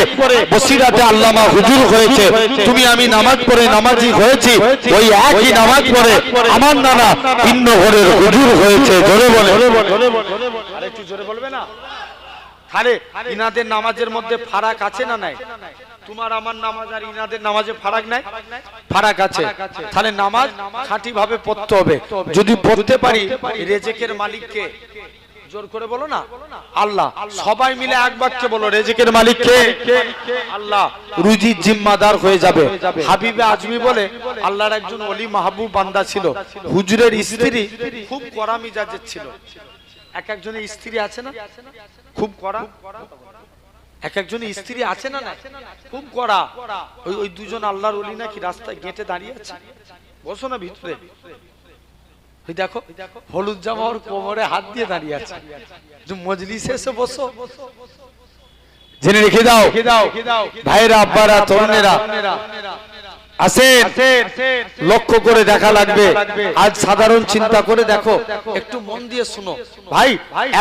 বসিরাতে আল্লামা হুজুর হয়েছে। তুমি আমি নামাজ পড়ে নামাজি হয়েছি, ওই একই নামাজ পড়ে আমার নানা ভিন্ন ঘরের হুজুর হয়েছে। জোরে বলে, আরেকটু জোরে বলবে না? তাহলে ইনাদের নামাজের মধ্যে ফারাক আছে না নাই? তোমার আমার নামাজ আর ইনাদের নামাজে ফারাক নাই? ফারাক আছে। তাহলে নামাজ খাঁটি ভাবে পড়তে হবে। যদি পড়তে পারি, রেজেকের মালিক কে? জোর করে বলো না, আল্লাহ। সবাই মিলে এক বাক্যে বলো, রেজেকের মালিক কে? আল্লাহ। রুজির জিম্মাদার হয়ে যাবে। হাবিবে আজমি বলে আল্লাহর একজন ওলি মাহবুব বান্দা ছিল, হুজুরের স্ত্রী খুব কড়া মিজাজের ছিল। এক একজনের স্ত্রী আছে না খুব কড়া? এক একজনের স্ত্রী আছে না না খুব কড়া। ওই দুজন আল্লাহর ওলি নাকি রাস্তায় গেটে দাঁড়িয়ে আছে, বসো না ভিতরে। ওই দেখো হলুদ জামা ওর কোমরে হাত দিয়ে দাঁড়িয়ে আছে, মজলিসে এসে বসো। জেনে রেখে দাও ভাইরা, আব্বারা, তরুণেরা আসেন, লক্ষ্য করে দেখা লাগবে। আজ সাধারণ চিন্তা করে দেখো, একটু মন দিয়ে শুনো ভাই।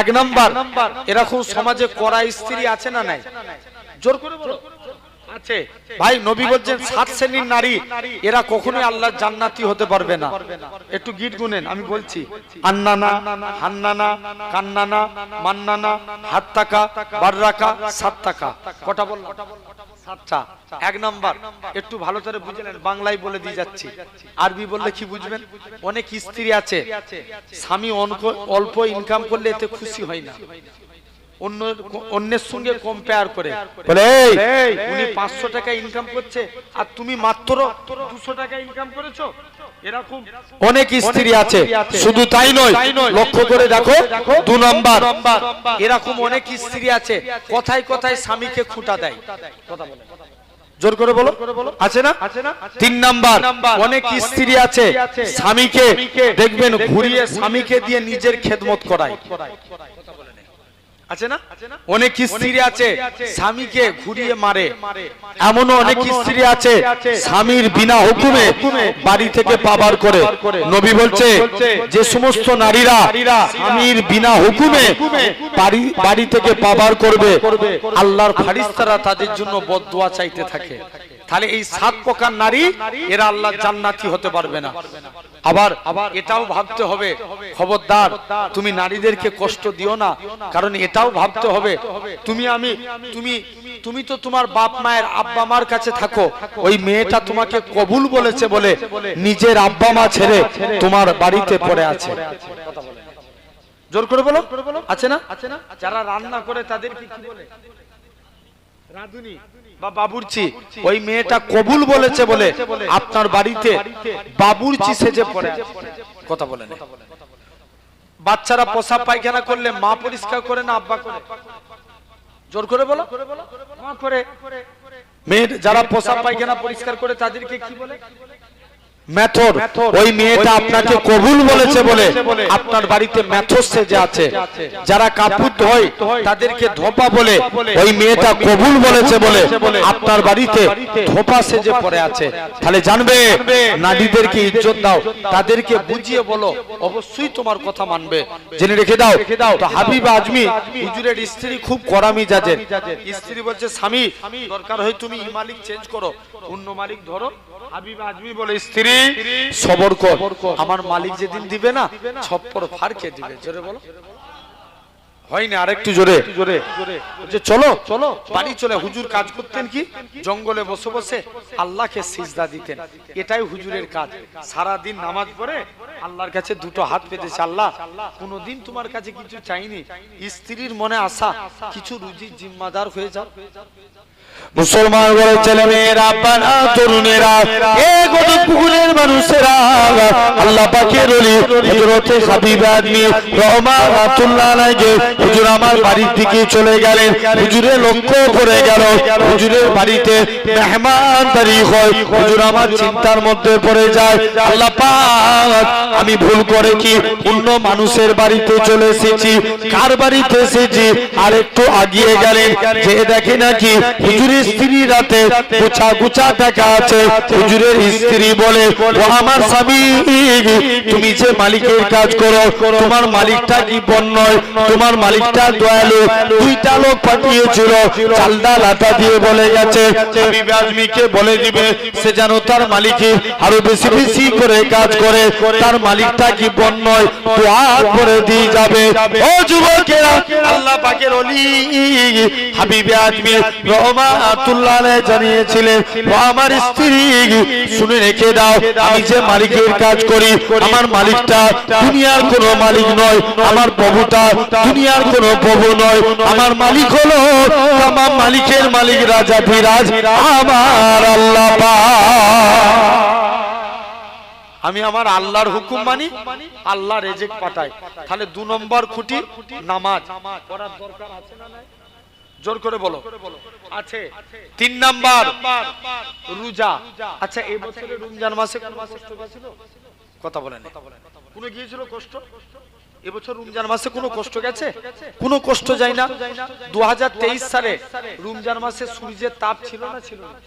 এক নাম্বার, এরকম সমাজে কড়া স্ত্রী আছে না নাই? জোর করে বলো আছে। ভাই নবী বলছেন 7 শ্রেণীর নারী, এরা কখনোই আল্লাহর জান্নাতি হতে পারবে না। একটু গীত গুনেন, আমি বলছি। আন্নানা, হান্নানা, কান্নানা, মান্নানা, হাত্তাকা, বাররাকা, সাত্তাকা। কটা বললাম? 7টা। এক নাম্বার, একটু ভালো করে বুঝলেন, বাংলায় বলে দিয়ে যাচ্ছি, আরবি বললে কি বুঝবেন? অনেক স্ত্রী আছে, স্বামী অল্প ইনকাম করলে এতে খুশি হয় না, অন্যের সঙ্গে কম্পেয়ার করে বলে উনি 500 টাকা ইনকাম করছে আর তুমি মাত্র 200 টাকা ইনকাম করেছো। এরকম অনেক স্ত্রী আছে। শুধু তাই নয়, লক্ষ্য করে দেখো 2 নাম্বার, এরকম অনেক স্ত্রী আছে কথায় কথায় স্বামীকে খুঁটা দেয়। কথা বলে, জোর করে বলো, আছে না? 3 নাম্বার, অনেক স্ত্রী আছে স্বামীকে দেখবেন ঘুরিয়ে স্বামীকে দিয়ে নিজের খেদমত করায়। আছে না? অনেক স্ত্রী আছে স্বামীকে ঘুরিয়ে মারে। এমনও অনেক স্ত্রী আছে স্বামীর বিনা হুকুমে বাড়ি থেকে পাবার করে। নবী বলছে, যে সমস্ত নারীরা স্বামীর বিনা হুকুমে বাড়ি থেকে পাবার করবে, আল্লাহর ফেরেশতারা তাদের জন্য বদদুয়া চাইতে থাকে। তাহলে এই 7 প্রকার নারী, এরা আল্লাহর জান্নাতি হতে পারবে না। আবার এটাও ভাবতে হবে, খবরদার তুমি নারীদেরকে কষ্ট দিও না। কারণ এটাও ভাবতে হবে, তুমি তো তোমার বাপ মায়ের আব্বা মার কাছে থাকো, ওই মেয়েটা তোমাকে কবুল বলেছে বলে নিজের আব্বা মা ছেড়ে তোমার বাড়িতে পড়ে আছে। জোর করে বলো, আছে না? যারা রান্না করে তাদেরকে কি বলে? রাঁধুনি বা বাবুর্চি। ওই মেয়েটা কবুল বলেছে বলে আপনার বাড়িতে বাবুর্চি সেজে পড়ে। কথা বলে না। বাচ্চারা পেশাব পায়খানা করলে মা পরিষ্কার করে না আব্বা করে? জোর করে বলো, মা করে। মেয়ের যারা পেশাব পায়খানা পরিষ্কার করে তাদেরকে কি বলে? মেথর। ওই মেয়েটা আপনাকে কবুল বলেছে বলে আপনার বাড়িতে মেথর সেজে আছে। যারা কাপড় ধোয় তাদেরকে ধোপা বলে, ওই মেয়েটা কবুল বলেছে বলে আপনার বাড়িতে ধোপা সেজে পড়ে আছে। তাহলে জানবে, নারীদেরকে ইজ্জত দাও, তাদেরকে বুঝিয়ে বলো, অবশ্যই তোমার কথা মানবে। জেনে রেখে দাও। তো হাবিব আজমি হুজুরের স্ত্রী খুব কড়া মিজাজের। স্ত্রী বলছে, স্বামী দরকার হয় তুমি এই মালিক চেঞ্জ করো, অন্য মালিক ধরো। হাবিব আজমি বলে, স্ত্রী সবর কর, আমার মালিক যেদিন দিবে না ছপ্পর ফাড়কে দিবে। জোরে বলো, হয় না? আরেকটু জোরে। চলো বাড়ি চলে। হুজুর কাজ করতেন কি? জঙ্গলে বসে বসে আল্লাহকে সিজদা দিতেন। এটাই হুজুরের কাজ। সারা দিন নামাজ পড়ে আল্লাহর কাছে দুটো হাত পেতেছে, আল্লাহ কোনোদিন তোমার কাছে কিছু চাইনি, স্ত্রীর মনে আশা কিছু রুজির জিম্মাদার হয়ে যাও। মুসলমান ঘরের ছেলে মেয়েরা, আব্বারা, তরুণেরা, এই গদপুকুরের মানুষেরা, আল্লাহ পাকের ওলি হযরতে হাবিব আদমি রহমাতুল্লাহ আলাইহি হুজুর আমার বাড়ির দিকে চলে গেলেন। হুজুরের লক্ষ্য পড়ে গেল হুজুরের বাড়িতে মেহমানদারি হয়। হুজুর আমার চিন্তার মধ্যে পড়ে যায়, আল্লাহ পাক আমি ভুল করে কি অন্য মানুষের বাড়িতে চলে এসেছি, কার বাড়িতে এসেছি। আর একটু আগিয়ে গেলেন, যে দেখে নাকি হুজুরের স্ত্রী রাতে গুছা গুছা টাকা আছে। হুজুরের স্ত্রী বলে, ও আমার স্বামী, তুমি যে মালিকের কাজ করো, তোমার মালিকটা কি বন্যয়, তোমার মালিকটা দয়ালু। দুইটা লোক পাঠিয়েছিল, চালদা লাটা দিয়ে বলে গেছে হাবিব আজমিকে বলে দিবে সে যেন তার মালিকের আরো বেশি বেশি করে কাজ করে, তার মালিকটা কি বন্যয় দোয়া করে দিয়ে যাবে। ও যুবকেরা, আল্লাহ পাকের ওলি হাবিব আজমি রহমাতুল্লাহ আলাইহি জানিয়েছিলেন, ও আমার স্ত্রী শুনে রেখে দাও, আমি যে মালিকের কাজ করি, আমার মালিকটা দুনিয়ার কোনো মালিক নয়, আমার প্রভুটা দুনিয়ার কোনো প্রভু নয়, আমার মালিক হলো তামাম মালিকের মালিক, রাজা ধীরাজ আমার আল্লাহ পাক। আমি আমার আল্লাহর হুকুম মানি, আল্লাহ রেজেক পাঠায়। তাহলে 2 নম্বর খুঁটি নামাজ পড়ার দরকার আছে না নাই? জোর করে বলো আছে। 3 নাম্বার রোজা। আচ্ছা, এই বছরে রমজান মাসে কোন কষ্ট গেছিল? কথা বলেন, কোন গিয়েছিল কষ্ট? এবছর রমজান মাসে কোনো কষ্ট গেছে? কোনো কষ্ট যায় না। 2023 সালে রমজান মাসে সূর্যের তাপ ছিল না ছিল না?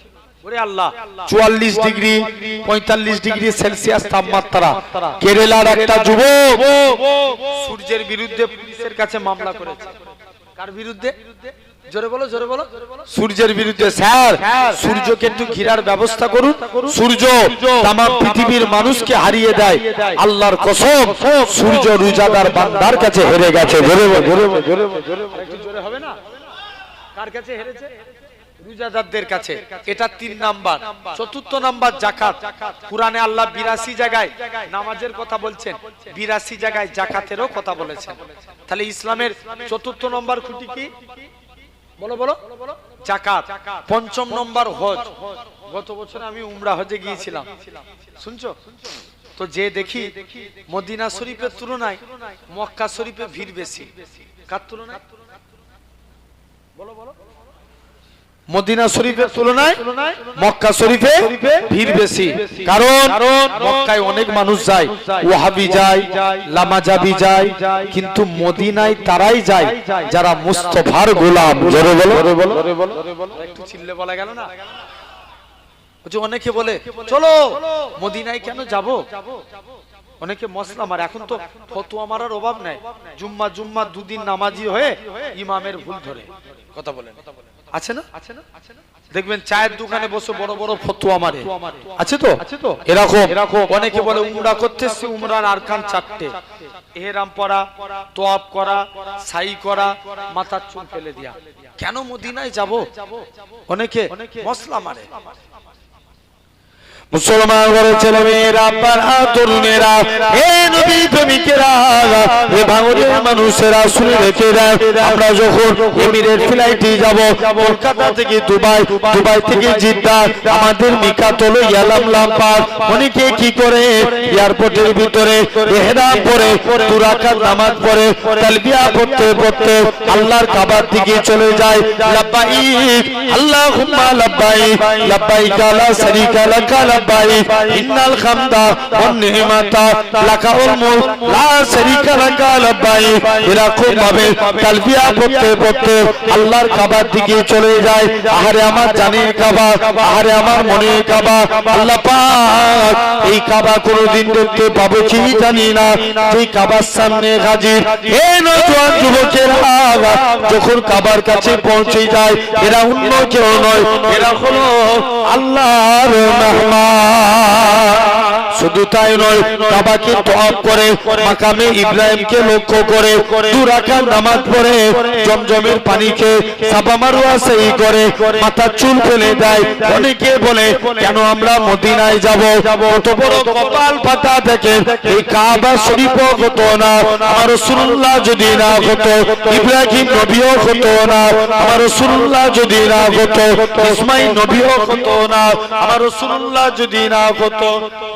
ওরে আল্লাহ, 44 ডিগ্রি 45 ডিগ্রি সেলসিয়াস তাপমাত্রা। কেরালার একটা যুবক সূর্যের বিরুদ্ধে পুলিশের কাছে মামলা করেছে। কার বিরুদ্ধে? জোরে বলো, জোরে বলো। সূর্যের বিরুদ্ধে। স্যার, সূর্যকে একটু ঘিরার ব্যবস্থা করুন। সূর্য তামাম পৃথিবীর মানুষকে হারিয়ে দেয়, আল্লাহর কসম সূর্য রোজাদার বান্দার কাছে হেরে গেছে। জোরে বলো, জোরে বলো, জোরে বলো, একটু জোরে হবে না? কার কাছে হেরেছে? রোজাদারদের কাছে। এটা 3 নাম্বার। 4 নাম্বার যাকাত। কুরআনে আল্লাহ 82 জায়গায় নামাজের কথা বলছেন, 82 জায়গায় যাকাতেরও কথা বলেছেন। তাহলে ইসলামের 4 নম্বর খুঁটি কি? বলো বলো। যাকাত। 5 নম্বর হজ। গত বছর আমি উমরা হজে গিয়েছিলাম, শুনছো তো? যে দেখি মদিনা শরীফের তুলনায় মক্কা শরীফে ভিড় বেশি। কার তুলনায়? বলো বলো। মদিনা শরীফের তুলনায় মক্কা শরীফে ভিড় বেশি। কারণ মক্কায় অনেক মানুষ যায়, ওয়াহাবি যায়, লামাজাবি যায়, কিন্তু মদিনায় তারাই যায় যারা মুস্তাফার গোলাম। জোরে বলো, জোরে বলো। একটু চিল্লে বলা গেল না? অনেকে বলে চলো মদিনায় কেন যাব, অনেকে মশলা মারে। এখন তো ফতোয়া মারার অভাব নাই, জুম্মা জুম্মা 2 দিন নামাজি হয়ে ইমামের ভুল ধরে। কথা বলেন, আছে না? দেখবেন চায়ের দোকানে বসে বড় বড় ফতোয়া মারে, আছে তো? এরকম অনেকে বলে উমরা করতেছি, উমরার আরকান 4টে, ইহরাম পরা, তোয়াফ করা, সাই করা, মাথার চুল ফেলে দিয়া। কেন মদিনায় যাব? অনেকে মশলা মারে। মুসলমান ঘরের ছেলে মেয়েরা, আব্বারা, তরুণেরা, হে নবী প্রেমিকেরা, হে ভাঙড়ের মানুষেরা, শুনে রেখে দেন, আমরা যখন এমিরেট ফ্লাইটে যাব কলকাতা থেকে দুবাই, দুবাই থেকে জিদ্দা, আমাদের মিকাত হলো ইয়ালাম পাস। অনেকে কি করে এয়ারপোর্টের ভিতরে ইহরাম পরে 2 রাকাত নামাজ পড়ে তালবিয়া পড়তে পড়তে আল্লাহর কাবার দিকে চলে যায়। লাব্বাইক আল্লাহুম্মা লাব্বাইক, লাব্বাইক লা শারীকা লাক লাব্বাইক, ইন্নাল হামদা ওয়ান নি'মাতা লাকাল মুলক লা শারীকা লাক লাব্বাইক। এরকম ভাবে তালবিয়া পড়তে পড়তে আল্লাহর কাবার দিকে চলে যায়। আহারে আমার জানের কাবা, আহারে আমার মনের কাবা। আল্লাহ পাক এই কাবা কোনদিন দেখতে পাবো কি জানি না, এই কাবার সামনে হাজির। এই নওজোয়ান যুবকেরা যখন কাবার কাছে পৌঁছে যায়, এরা অন্য কেউ নয়, এরা হলো আল্লাহর মেহমান। শুধু তাই নয়, কাবাকে তওয়াফ করে মাকামে ইব্রাহিমকে লক্ষ্য করে 2 রাকাত নামাজ পড়ে জমজমের পানি খেয়ে সাফা মারওয়া সাই করে মাথা চুল ফেলে দেয়। অনেকে বলে কেন আমরা মদিনায় যাব, কত বড় কপাল পাতা দেখে এই কাবা শরীফ হতো না, আমার রাসূলুল্লাহ যদি না হতো, ইব্রাহিম নবীও হতো না, আমার রাসূলুল্লাহ যদি না হতো, ইসমাঈল নবীও হতো না, আমার রাসূলুল্লাহ যদি না হতো।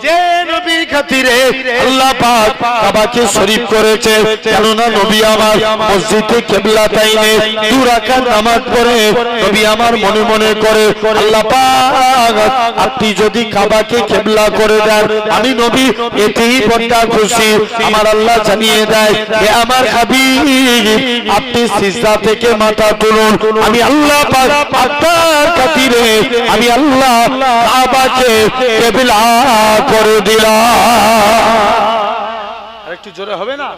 যে নবীর খাতিরে আল্লাহ পাক কাবাকে শরীফ করেছে, কেননা নবী আমার মসজিদে কিবলাতাইনে 2 রাকাত নামাজ পড়ে নবী আমার মনে মনে করে আল্লাহ পাক আপনি যদি কাবাকে কিবলা করে দেন আমি নবী এতেই বড় খুশি। আমার আল্লাহ জানিয়ে দেয় হে আমার হাবিব আপনি সিজদা থেকে মাথা তুলুন, আমি আল্লাহ পাক আপনার খাতিরে আমি আল্লাহ কাবাকে কিবলা করে দিলাম। আরেকটু জোরে হবে না?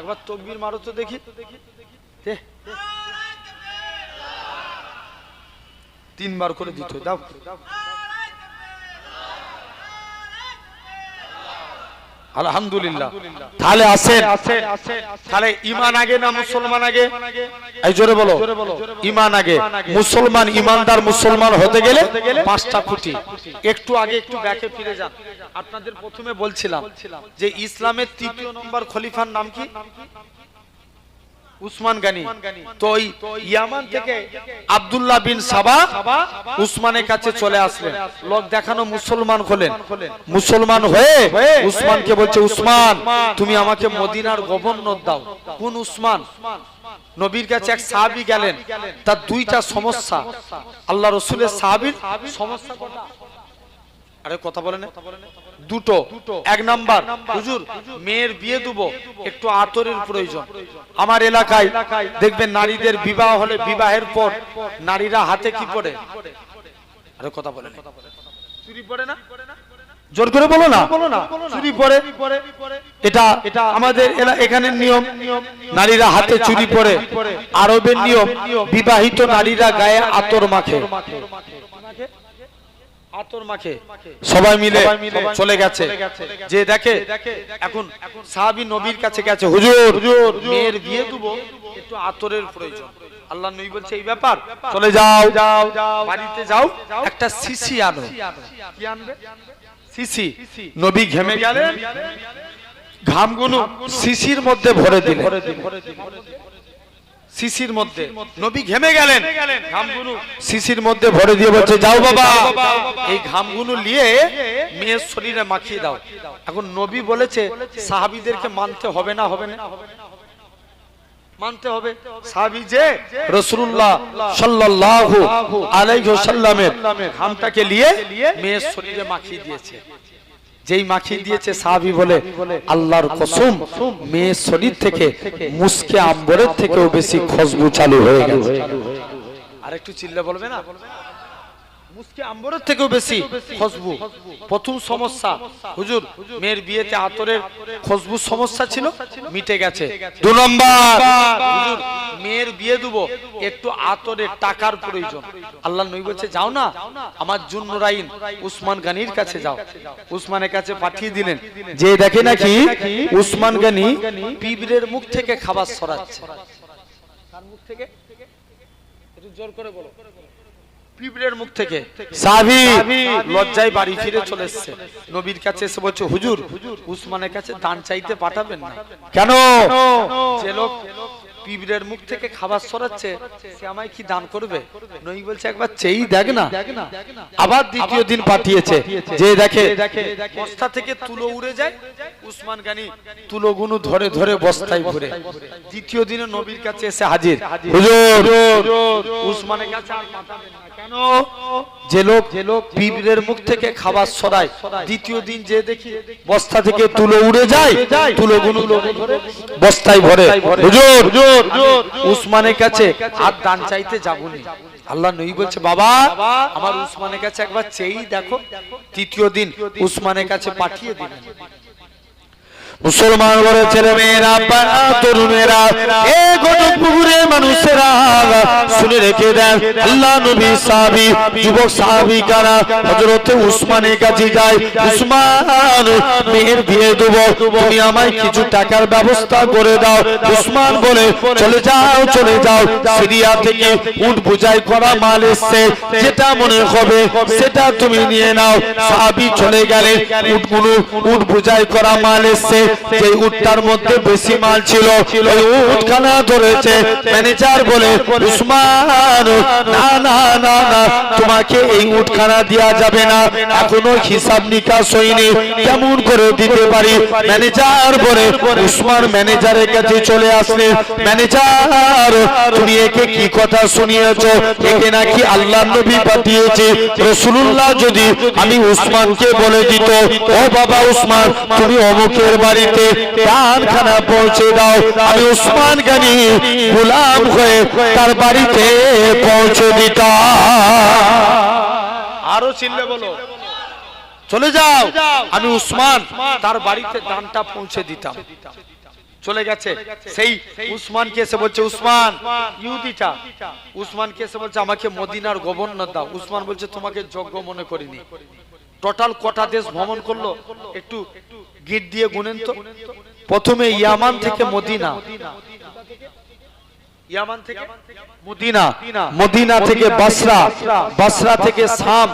একবার তাকবীর মারো তো দেখি। 3 বার করে দিতে দাও। আলহামদুলিল্লাহ। তাহলে আসেন, তাহলে ঈমান আগে না মুসলমান আগে? এই জোরে বলো। ঈমান আগে। মুসলমান ঈমানদার মুসলমান হতে গেলে 5টা খুঁটি। একটু আগে একটু ব্যাকে ফিরে যান। আপনাদের প্রথমে বলছিলাম যে ইসলামের 3য় নম্বর খলিফার নাম কি? উসমান গনি। তো ইয়ামান থেকে আব্দুল্লাহ বিন সাবা উসমানের কাছে চলে আসলেন, লোক দেখানো মুসলমান হলেন। মুসলমান হয়ে উসমানকে বলছে উসমান তুমি আমাকে মদিনার গভর্নর দাও। কোন উসমান? নবীর কাছে এক সাহাবী গেলেন, তার 2টা সমস্যা। আল্লাহ রাসূলের সাহাবীর সমস্যা কটা? আরে কথা বলেন। 2টো। 1 নাম্বার হুজুর মেয়ের বিয়ে দেব, একটু আতরের প্রয়োজন। আমার এলাকায় দেখবেন নারীদের বিবাহ হলে বিবাহের পর নারীরা হাতে কি পরে? আরে কথা বলেন। চুড়ি পরে না? জোর করে বলো না। চুড়ি পরে। এটা আমাদের এখানের নিয়ম, নারীরা হাতে চুড়ি পরে। আরবের নিয়ম বিবাহিত নারীরা গায়ে আতর মাখে। আতর মাখে সবাই মিলে চলে গেছে। যে দেখে এখন সাহাবী নবীর কাছে গেছে, হুজুর মেয়ের বিয়ে দেব, একটু আতরের প্রয়োজন। আল্লাহ নবী বলছে এই ব্যাপার, চলে যাও বাড়িতে যাও, একটা শিশি আনো। কি আনবে? শিশি। নবী ঘেমে গেলেন, ঘামগুলো শিশির মধ্যে ভরে দিলেন। শিশির মধ্যে নবী ঘেমে গেলেন, ঘামগুলো শিশির মধ্যে ভরে দিয়ে বলছে যাও বাবা এই ঘামগুলো নিয়ে মেয়ের শরীরে মাখিয়ে দাও। এখন নবী বলেছে সাহাবীদেরকে মানতে হবে না? হবে না? মানতে হবে। সাহাবী যে রাসূলুল্লাহ সাল্লাল্লাহু আলাইহি ওয়াসাল্লামের ঘামটাকে নিয়ে মেয়ের শরীরে মাখিয়ে দিয়েছে। যেই মাখিয়ে দিয়েছে সাহাবী বলে আল্লাহর কসম মেয়ের শরীর থেকে মুস্কে আম্বরের থেকেও বেশি খুশবু চালু হয়ে গেছে। আরেকটু চিল্লা বলবে না? মুস্কে আম্বরের থেকেও বেশি খুশবু। প্রথম সমস্যা হুজুর মেয়ের বিয়েতে আতরের খুশবু সমস্যা ছিল, মিটে গেছে। 2 নম্বর হুজুর মেয়ের বিয়ে দেব, একটু আতরের টাকার প্রয়োজন। আল্লাহ নবী বলছে যাও না আমার জুন্নুরাইন উসমান গনির কাছে যাও। উসমানের কাছে পাঠিয়ে দিলেন। যে দেখে নাকি উসমান গনি পিঁপড়ের মুখ থেকে খাবার সরাচ্ছে। কার মুখ থেকে? একটু জোর করে বলো। পিঁপড়ের মুখ থেকে। সাহাবী লজ্জায় বাড়ি ফিরে চলে এসেছে, নবীর কাছে এসে বলছে হুজুর উসমানের কাছে দান চাইতে পাঠাবেন না? কেন? যে লোক পিঁপড়ের মুখ থেকে খাবার সরাচ্ছে সে আমায় কি দান করবে? নবী বলছে একবার চেই দেখ না। আবার দ্বিতীয় দিন পাঠিয়েছে, যে দেখে বস্তা থেকে তুলো উড়ে যায়, উসমান গনি তুলোগুলো ধরে ধরে বস্তায় ভরে। দ্বিতীয় দিনে নবীর কাছে এসে হাজির, হুজুর উসমানের কাছে আর পাঠাবেন না। কেন? যে লোক পিঁপড়ের মুখ থেকে খাবার সরায়, দ্বিতীয় দিন যে দেখি বস্তা থেকে তুলো উড়ে যায়, তুলোগুলো বস্তায় ভরে। হুজুর উসমানের কাছে আর দান চাইতে যাবনি। আল্লাহ নবী বলছে বাবা আমার উসমানের কাছে একবার চেয়েই দেখো। তৃতীয় দিন উসমানের কাছে পাঠিয়ে দিলেন। মুসলমান বলে ছেলে মেয়েরা, তরুণেরা, এই গণপুরের মানুষেরা শুনে রেখে দেন, আল্লাহ নবী সাহাবী যুবক সাহাবিকারা হযরতে উসমানের কাছে যায়, উসমান মেয়ের বিয়ে দেব, তুমি আমায় কিছু টাকার ব্যবস্থা করে দাও। উসমান বলে চলে যাও চলে যাও, সিরিয়া থেকে উট বোঝাই করা মাল এসছে, যেটা মনে হবে সেটা তুমি নিয়ে নাও। সাহাবী চলে গেলেন, উট বোঝাই করা মাল এসছে, যে উটটার মধ্যে বেশি মাল ছিল ওই উটখানা ধরেছে। ম্যানেজার বলে উসমান না না না না, তোমাকে এই উটখানা দেওয়া যাবে না, এখনো হিসাব নিকাশ হয়নি, কেমন করে দিতে পারি? ম্যানেজার বলে উসমান ম্যানেজারের কাছে চলে আসলে, ম্যানেজার তুমি একে কি কথা শুনিয়েছো? একে নাকি আল্লাহ নবী পাঠিয়েছে। রাসূলুল্লাহ যদি আমি উসমানকে বলে দিত, ও বাবা উসমান তুমি অমুকের বাড়িতে পানখানা পৌঁছে দাও, আমি উসমান গানি গোলাম হয়ে তার বাড়িতে পৌঁছে দিতাম। আরো চিল্লে বলো, চলে যাও, আমি উসমান তার বাড়িতে দানটা পৌঁছে দিতাম। চলে গেছে, সেই উসমান কে এসে বলছে, উসমান ইহুদিটা উসমান কে এসে বলছে আমাকে মদিনার গভর্নর দাও। উসমান বলছে তোমাকে যোগ্য মনে করিনি। টোটাল কটা দেশ ভ্রমণ করলো একটু গিট দিয়ে গুনেন তো। প্রথমে ইয়ামান থেকে মদিনা, ইয়ামান থেকে মদিনা, মদিনা থেকে বসরা, বসরা থেকে শাম,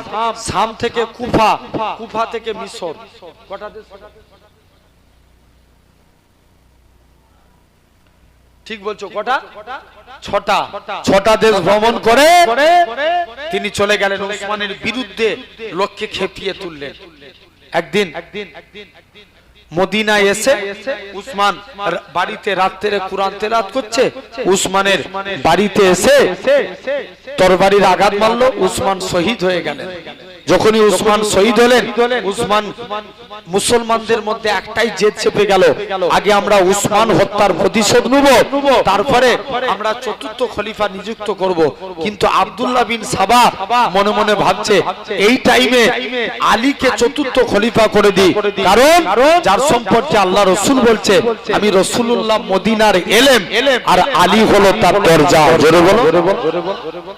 শাম থেকে কুফা, কুফা থেকে মিশর। কটা দেশ? ঠিক বলছো, কটা? ছটা। ছটা দেশ ভ্রমণ করে তিনি চলে গেলেন, উসমানের বিরুদ্ধে লোককে খেপিয়ে তুললেন। একদিন মদিনায় এসে উসমান বাড়িতে রাত্রে কুরআন তেলাওয়াত করছে, উসমানের বাড়িতে এসে তরবারির আঘাত মারলো, উসমান শহীদ হয়ে গেলেন। যখনই উসমান শহীদ হলেন, উসমান মুসলমানদের মধ্যে একটাই জেদ চেপে গেল, আগে আমরা উসমান হত্যার প্রতিশোধ নেব, তারপরে আমরা চতুর্থ খলিফা নিযুক্ত করব। কিন্তু আব্দুল্লাহ বিন সাবা মনে মনে ভাবছে এই টাইমে আলীকে চতুর্থ খলিফা করে দিই, কারণ যার সম্পর্কে আল্লাহ রসুল বলছে আমি রসুলুল্লাহ মদিনার এলেম আর আলী হলো তার দরজা। জোরে বলো,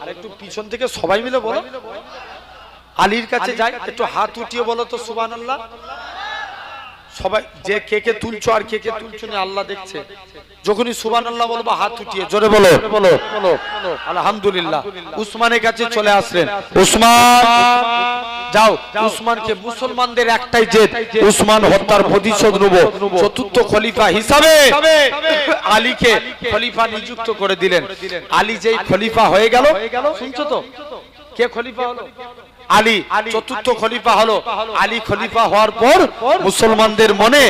আর একটু পিছন থেকে সবাই মিলে বলো, আলীর কাছে যাই, একটু হাত উঠিয়ে বলো তো সুবহানাল্লাহ। সবাই যে কে কে তুলছো আর কে কে তুলছো না আল্লাহ দেখছে। যখনই সুবহানাল্লাহ বলবো হাত উঠিয়ে জোরে বলো, আলহামদুলিল্লাহ। উসমানের কাছে চলে আসলেন, উসমান যাও, উসমানকে মুসলমানদের একটাই জেদ, উসমান হত্যার প্রতিশোধ নেব, চতুর্থ খলিফা হিসাবে আলীকে খলিফা নিযুক্ত করে দিলেন। আলী যেই খলিফা হয়ে গেল, শুনছো তো কে খলিফা হলো? আলী চতুর্থ খলিফা হলো। আলী খলিফা হওয়ার পর মুসলমানদের মনে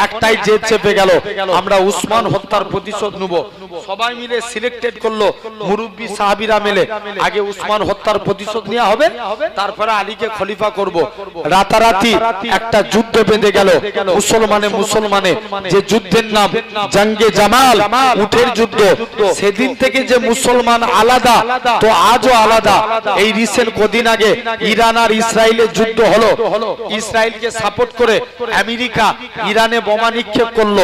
একটাই জেদ চেপে গেল, আমরা উসমান হত্যার প্রতিশোধ নেব। সবাই মিলে সিলেক্টেড করলো, মুরব্বী সাহাবীরা মিলে আগে উসমান হত্যার প্রতিশোধ নেওয়া হবে, তারপরে আলীকে খলিফা করব। রাতারাতি একটা যুদ্ধ বেঁধে গেল মুসলমানে, যে যুদ্ধের নাম জঙ্গে জামাল, উটের যুদ্ধ। সেদিন থেকে যে মুসলমান আলাদা, তো আজও আলাদা। এই রিসেন্ট কদিন আগে ইরান আর ইসরায়েলের যুদ্ধ হলো, ইসরায়েলকে সাপোর্ট করে আমেরিকা ইরানে বোমা নিক্ষেপ করলো,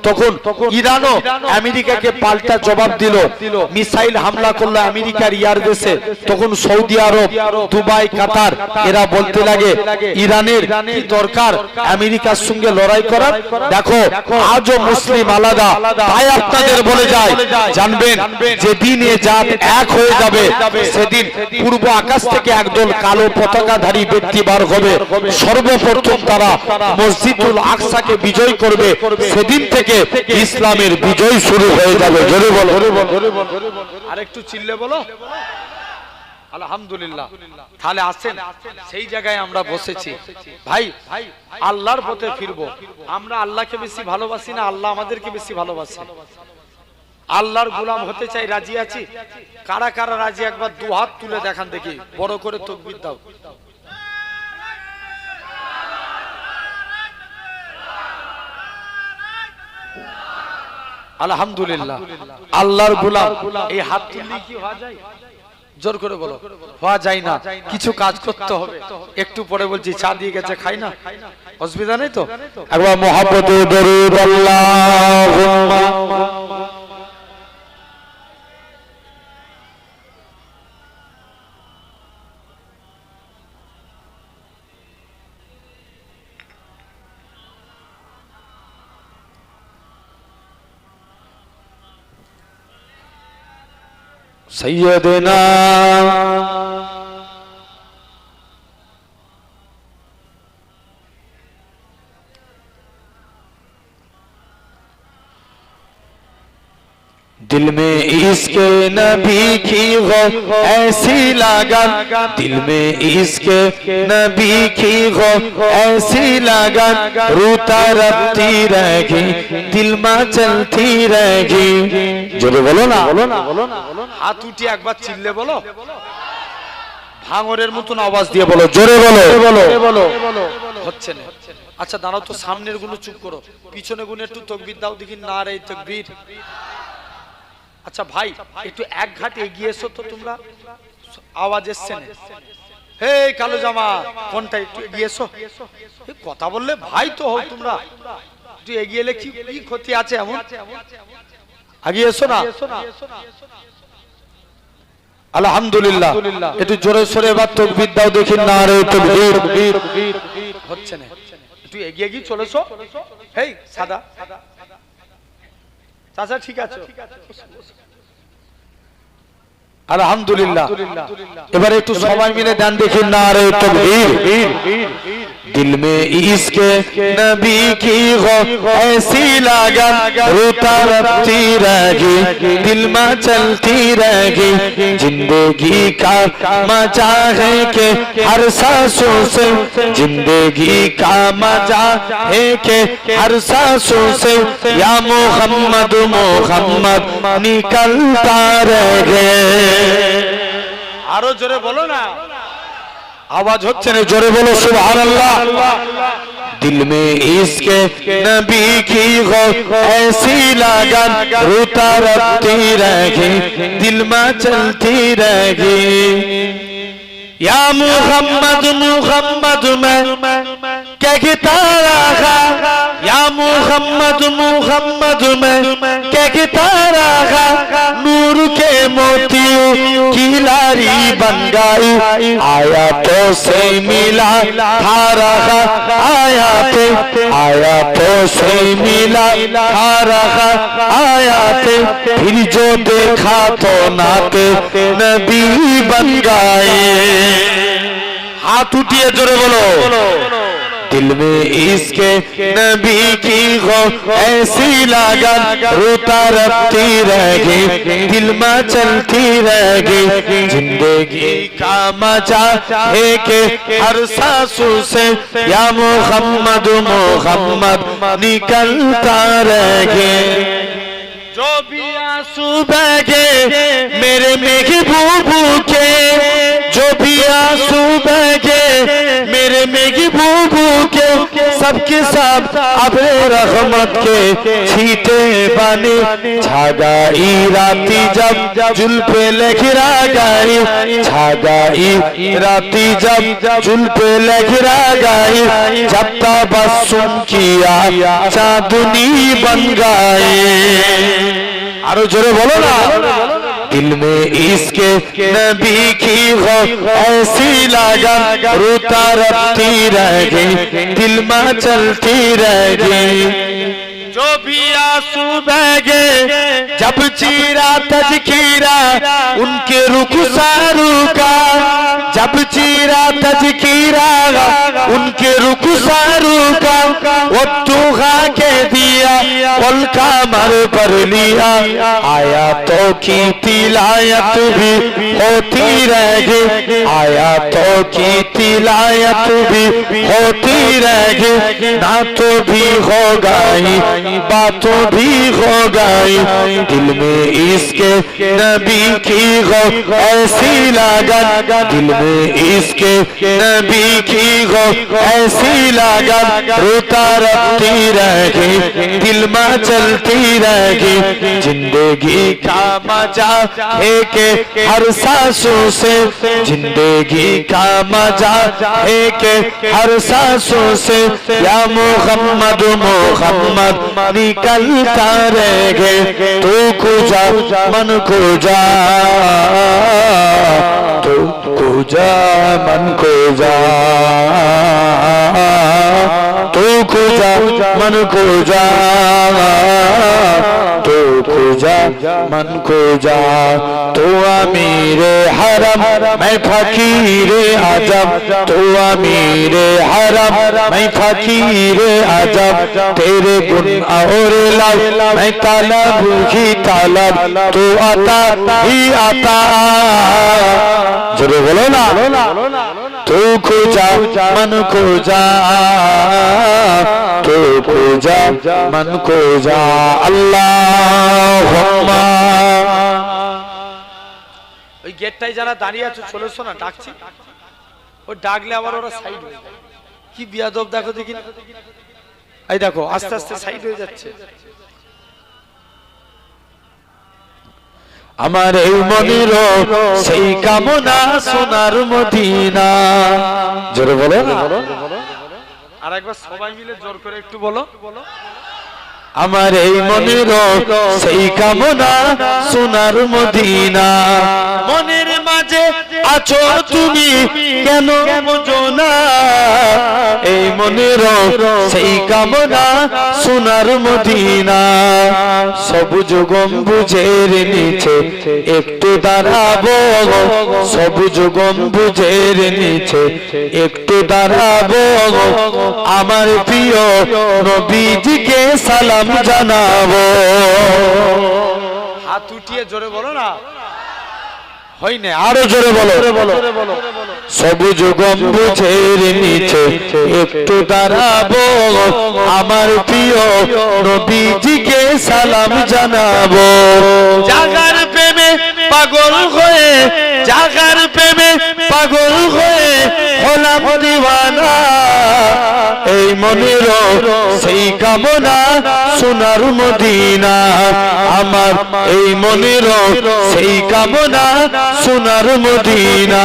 তখন ইরানও আমেরিকাকে পাল্টা জবাব দিল, মিসাইল হামলা করলো আমেরিকার এয়ারবেসে। তখন সৌদি আরব, দুবাই, কাতার এরা বলতে লাগে ইরানের কি দরকার আমেরিকার সঙ্গে লড়াই করার? দেখো আজও মুসলিম আলাদা। তাই আপনাদের বলে যায়, জানবেন যেদিন এ জাত এক হয়ে যাবে, সেদিন পূর্ব আকাশ থেকে একদল কালো পতাকাধারী ব্যক্তি বার হবে, সর্বপ্রথম তারা মসজিদুল আকসাকে বিজয় করবে, সেদিন থেকে ইসলামের বিজয় শুরু হয়ে যাবে। জোরে বলো, আরেকটু চিল্লে বলো আলহামদুলিল্লাহ। তাহলে আসেন সেই জায়গায় আমরা বসেছি, ভাই আল্লাহর পথে ফিরবো। আমরা আল্লাহকে বেশি ভালোবাসি না আল্লাহ আমাদেরকে বেশি ভালোবাসে? আল্লাহর গোলাম হতে চাই, রাজি আছি? কারা কারা রাজি একবার দু হাত তুলে দেখান দেখি, বড় করে তাকবীর দাও। আলহামদুলিল্লাহ। আল্লাহর গোলাম এই হাত তুললে কি হওয়া যায়? জোর করে বলো, হওয়া যায় না। কিছু কাজ করতে হবে। একটু পরে বলছি চা দিয়ে গেছে, খাই না। অসুবিধা নেই তো? একবার মোহাব্বতে দরুদ আল্লাহুম্মা सैयदना दिल में इश्क नबी की हो ऐसी लगन, दिल में इश्क नबी की हो ऐसी लगन, रूता रबती रहेगी दिल में चलती रहेगी। जोरे बोलो ना, हाथ उठिए एक बार चिल्ले बोलो, ভাঙরের মতন আওয়াজ দিয়ে বলো, জোরে বলো। হচ্ছে না? আচ্ছা দাঁড়াও তো, সামনের গুলো চুপ করো, পিছনে গুলো একটু তাকবীর দাও দেখি, না রে তাকবীর। আচ্ছা ভাই একটু এক ঘাট এগিয়ে এসো তো, তোমরা আওয়াজ এসছে না? হে কালো জামা কোনটা, একটু এগিয়ে এসো। কথা বললে ভাই তো হও তোমরা, একটু এগিয়ে এলে কি ক্ষতি আছে এমন? এগিয়ে এসো না। আলহামদুলিল্লাহ, একটু জোরে সোরে এবার তাকবীর দাও দেখি, না রে তাকবীর। হচ্ছে না? একটু এগিয়ে গিয়ে চলেছো। হেই সাদা চাচা ঠিক আছে। আলহামদুলিল্লাহ, এবারে একটু সবাই মিলে দেন দেখি, নারে তাকবীর। दिल में इश्क नबी की हो ऐसी लगन, रूता रबती रहेगी दिल में चलती रहेगी। जिंदगी का मजा है कि हर सांसों से, जिंदगी का मजा है कि हर सांसों से, या मोहम्मद मोहम्मद निकलता रहे। आरो जोरे बोलो ना, आवाज होच्छे ना, जोरे बोलो सुभानअल्लाह। दिल में इश्क नबी की हो ऐसी लगन, रूता रबती रहेगी दिल में चलती रहेगी। या मोहम्मद मोहम्मद मैं कहता रहा, या मोहम्मद मोहम्मद मैं कहता रहा, नूर के मोतियों की लारी बन गई, आयातों से मिला था रहा, आयातों से मिला था रहा, आयाते फिर जो देखा तो नाते नबी बन गए। हाथ उठिए जोरे बोलो। दिल में इश्क नबी की हो ऐसी लगन, रूता रबती रहेगी दिल में चलती रहेगी। जिंदगी का मजा है कि हर सांसों से, या मोहम्मद मोहम्मद निकलता रहेगी। जो भी आंसू बहे मेरे महबूबू के, जो भी आंसू बहे मेरे महबूबू के, सबके सब अबे रहमत के छींटे बने। छागाई राती जब जुल्फे लहरा गई, छागाई राती जब जुल्फे लहरा गई, जब तबस्सुम किया चांदनी बन गए। आरो जोरे बोलो ना। दिल में इश्क नबी की हो ऐसी लगन, रूता रबती रहेगी दिल में चलती रहेगी। जो भी आंसू बहे जब चीरा तज़किरा उनके रुखसारू का, जब चीरा तज़किरा उनके रुखसारू का, वो तुहा के दिया पल का मर पर लिया। आयातों की तिलायत भी होती रहेगी, आयातों की तिलायत भी होती रहेगी। ना तो भी होगा बातों भी हो गई, दिल में इश्क नबी की हो ऐसी लगन, दिल में इश्क नबी की हो ऐसी लगन रोता रखती रहेगी दिल में चलती रहेगी जिंदगी का मजा है के हर सांसों से जिंदगी का मजा है के हर सांसों से या मोहम्मद मोहम्मद निकलता रहेगे तू खुजा मन खुजा तू खुजा मन खुजा तू खुजा मन खुजा तू खुजा मन खुजा तू अमीरे हरम मैं फकीरे आजम तू अमीरे हरम मैं फकीरे आजम तेरे गुण और लब मैं तालब ही तालब तू आता ही आता जरूर बोलो ना तू खुजा मन खुजा तू खुजा मन खुजा अल्लाहुम्मा ওই গেটটায় যারা দাঁড়িয়ে আছো চলেছো না ডাকছি ও ডাকলে আবার ওরা সাইড হয়ে যায় কি বিয়াদব দেখো দেখি এই দেখো আস্তে আস্তে সাইড হয়ে যাচ্ছে আমার এই মনের সেই কামনা সোনার মদিনা জোরে বলো আর একবার সবাই মিলে জোর করে একটু বলো আমার এই মনের সেই কামনা সোনার মদিনা মনের মাঝে আছো তুমি কেন বোঝো না এই মনের সেই কামনা সোনার মদিনা সবুজ গম্বুজের নিচে একটু দাঁড়াবো সবুজ গম্বুজের নিচে একটু দাঁড়াবো আমার প্রিয় নবীজিকে সালাম জানাবো হাত উঠিয়ে জোরে বলো না হয়নি আরো জোরে বলো সবুজ গম্বুজের নিচে একটু দাঁড়াবো আমার প্রিয় নবীজিকে সালাম জানাবো জাগার প্রেমে পাগল হয়ে জাগার প্রেমে পাগল হয়ে হলাম দিওয়ানা এই মনের সেই কামনা সোনার মদিনা আমার এই মনের সেই কামনা সোনার মদিনা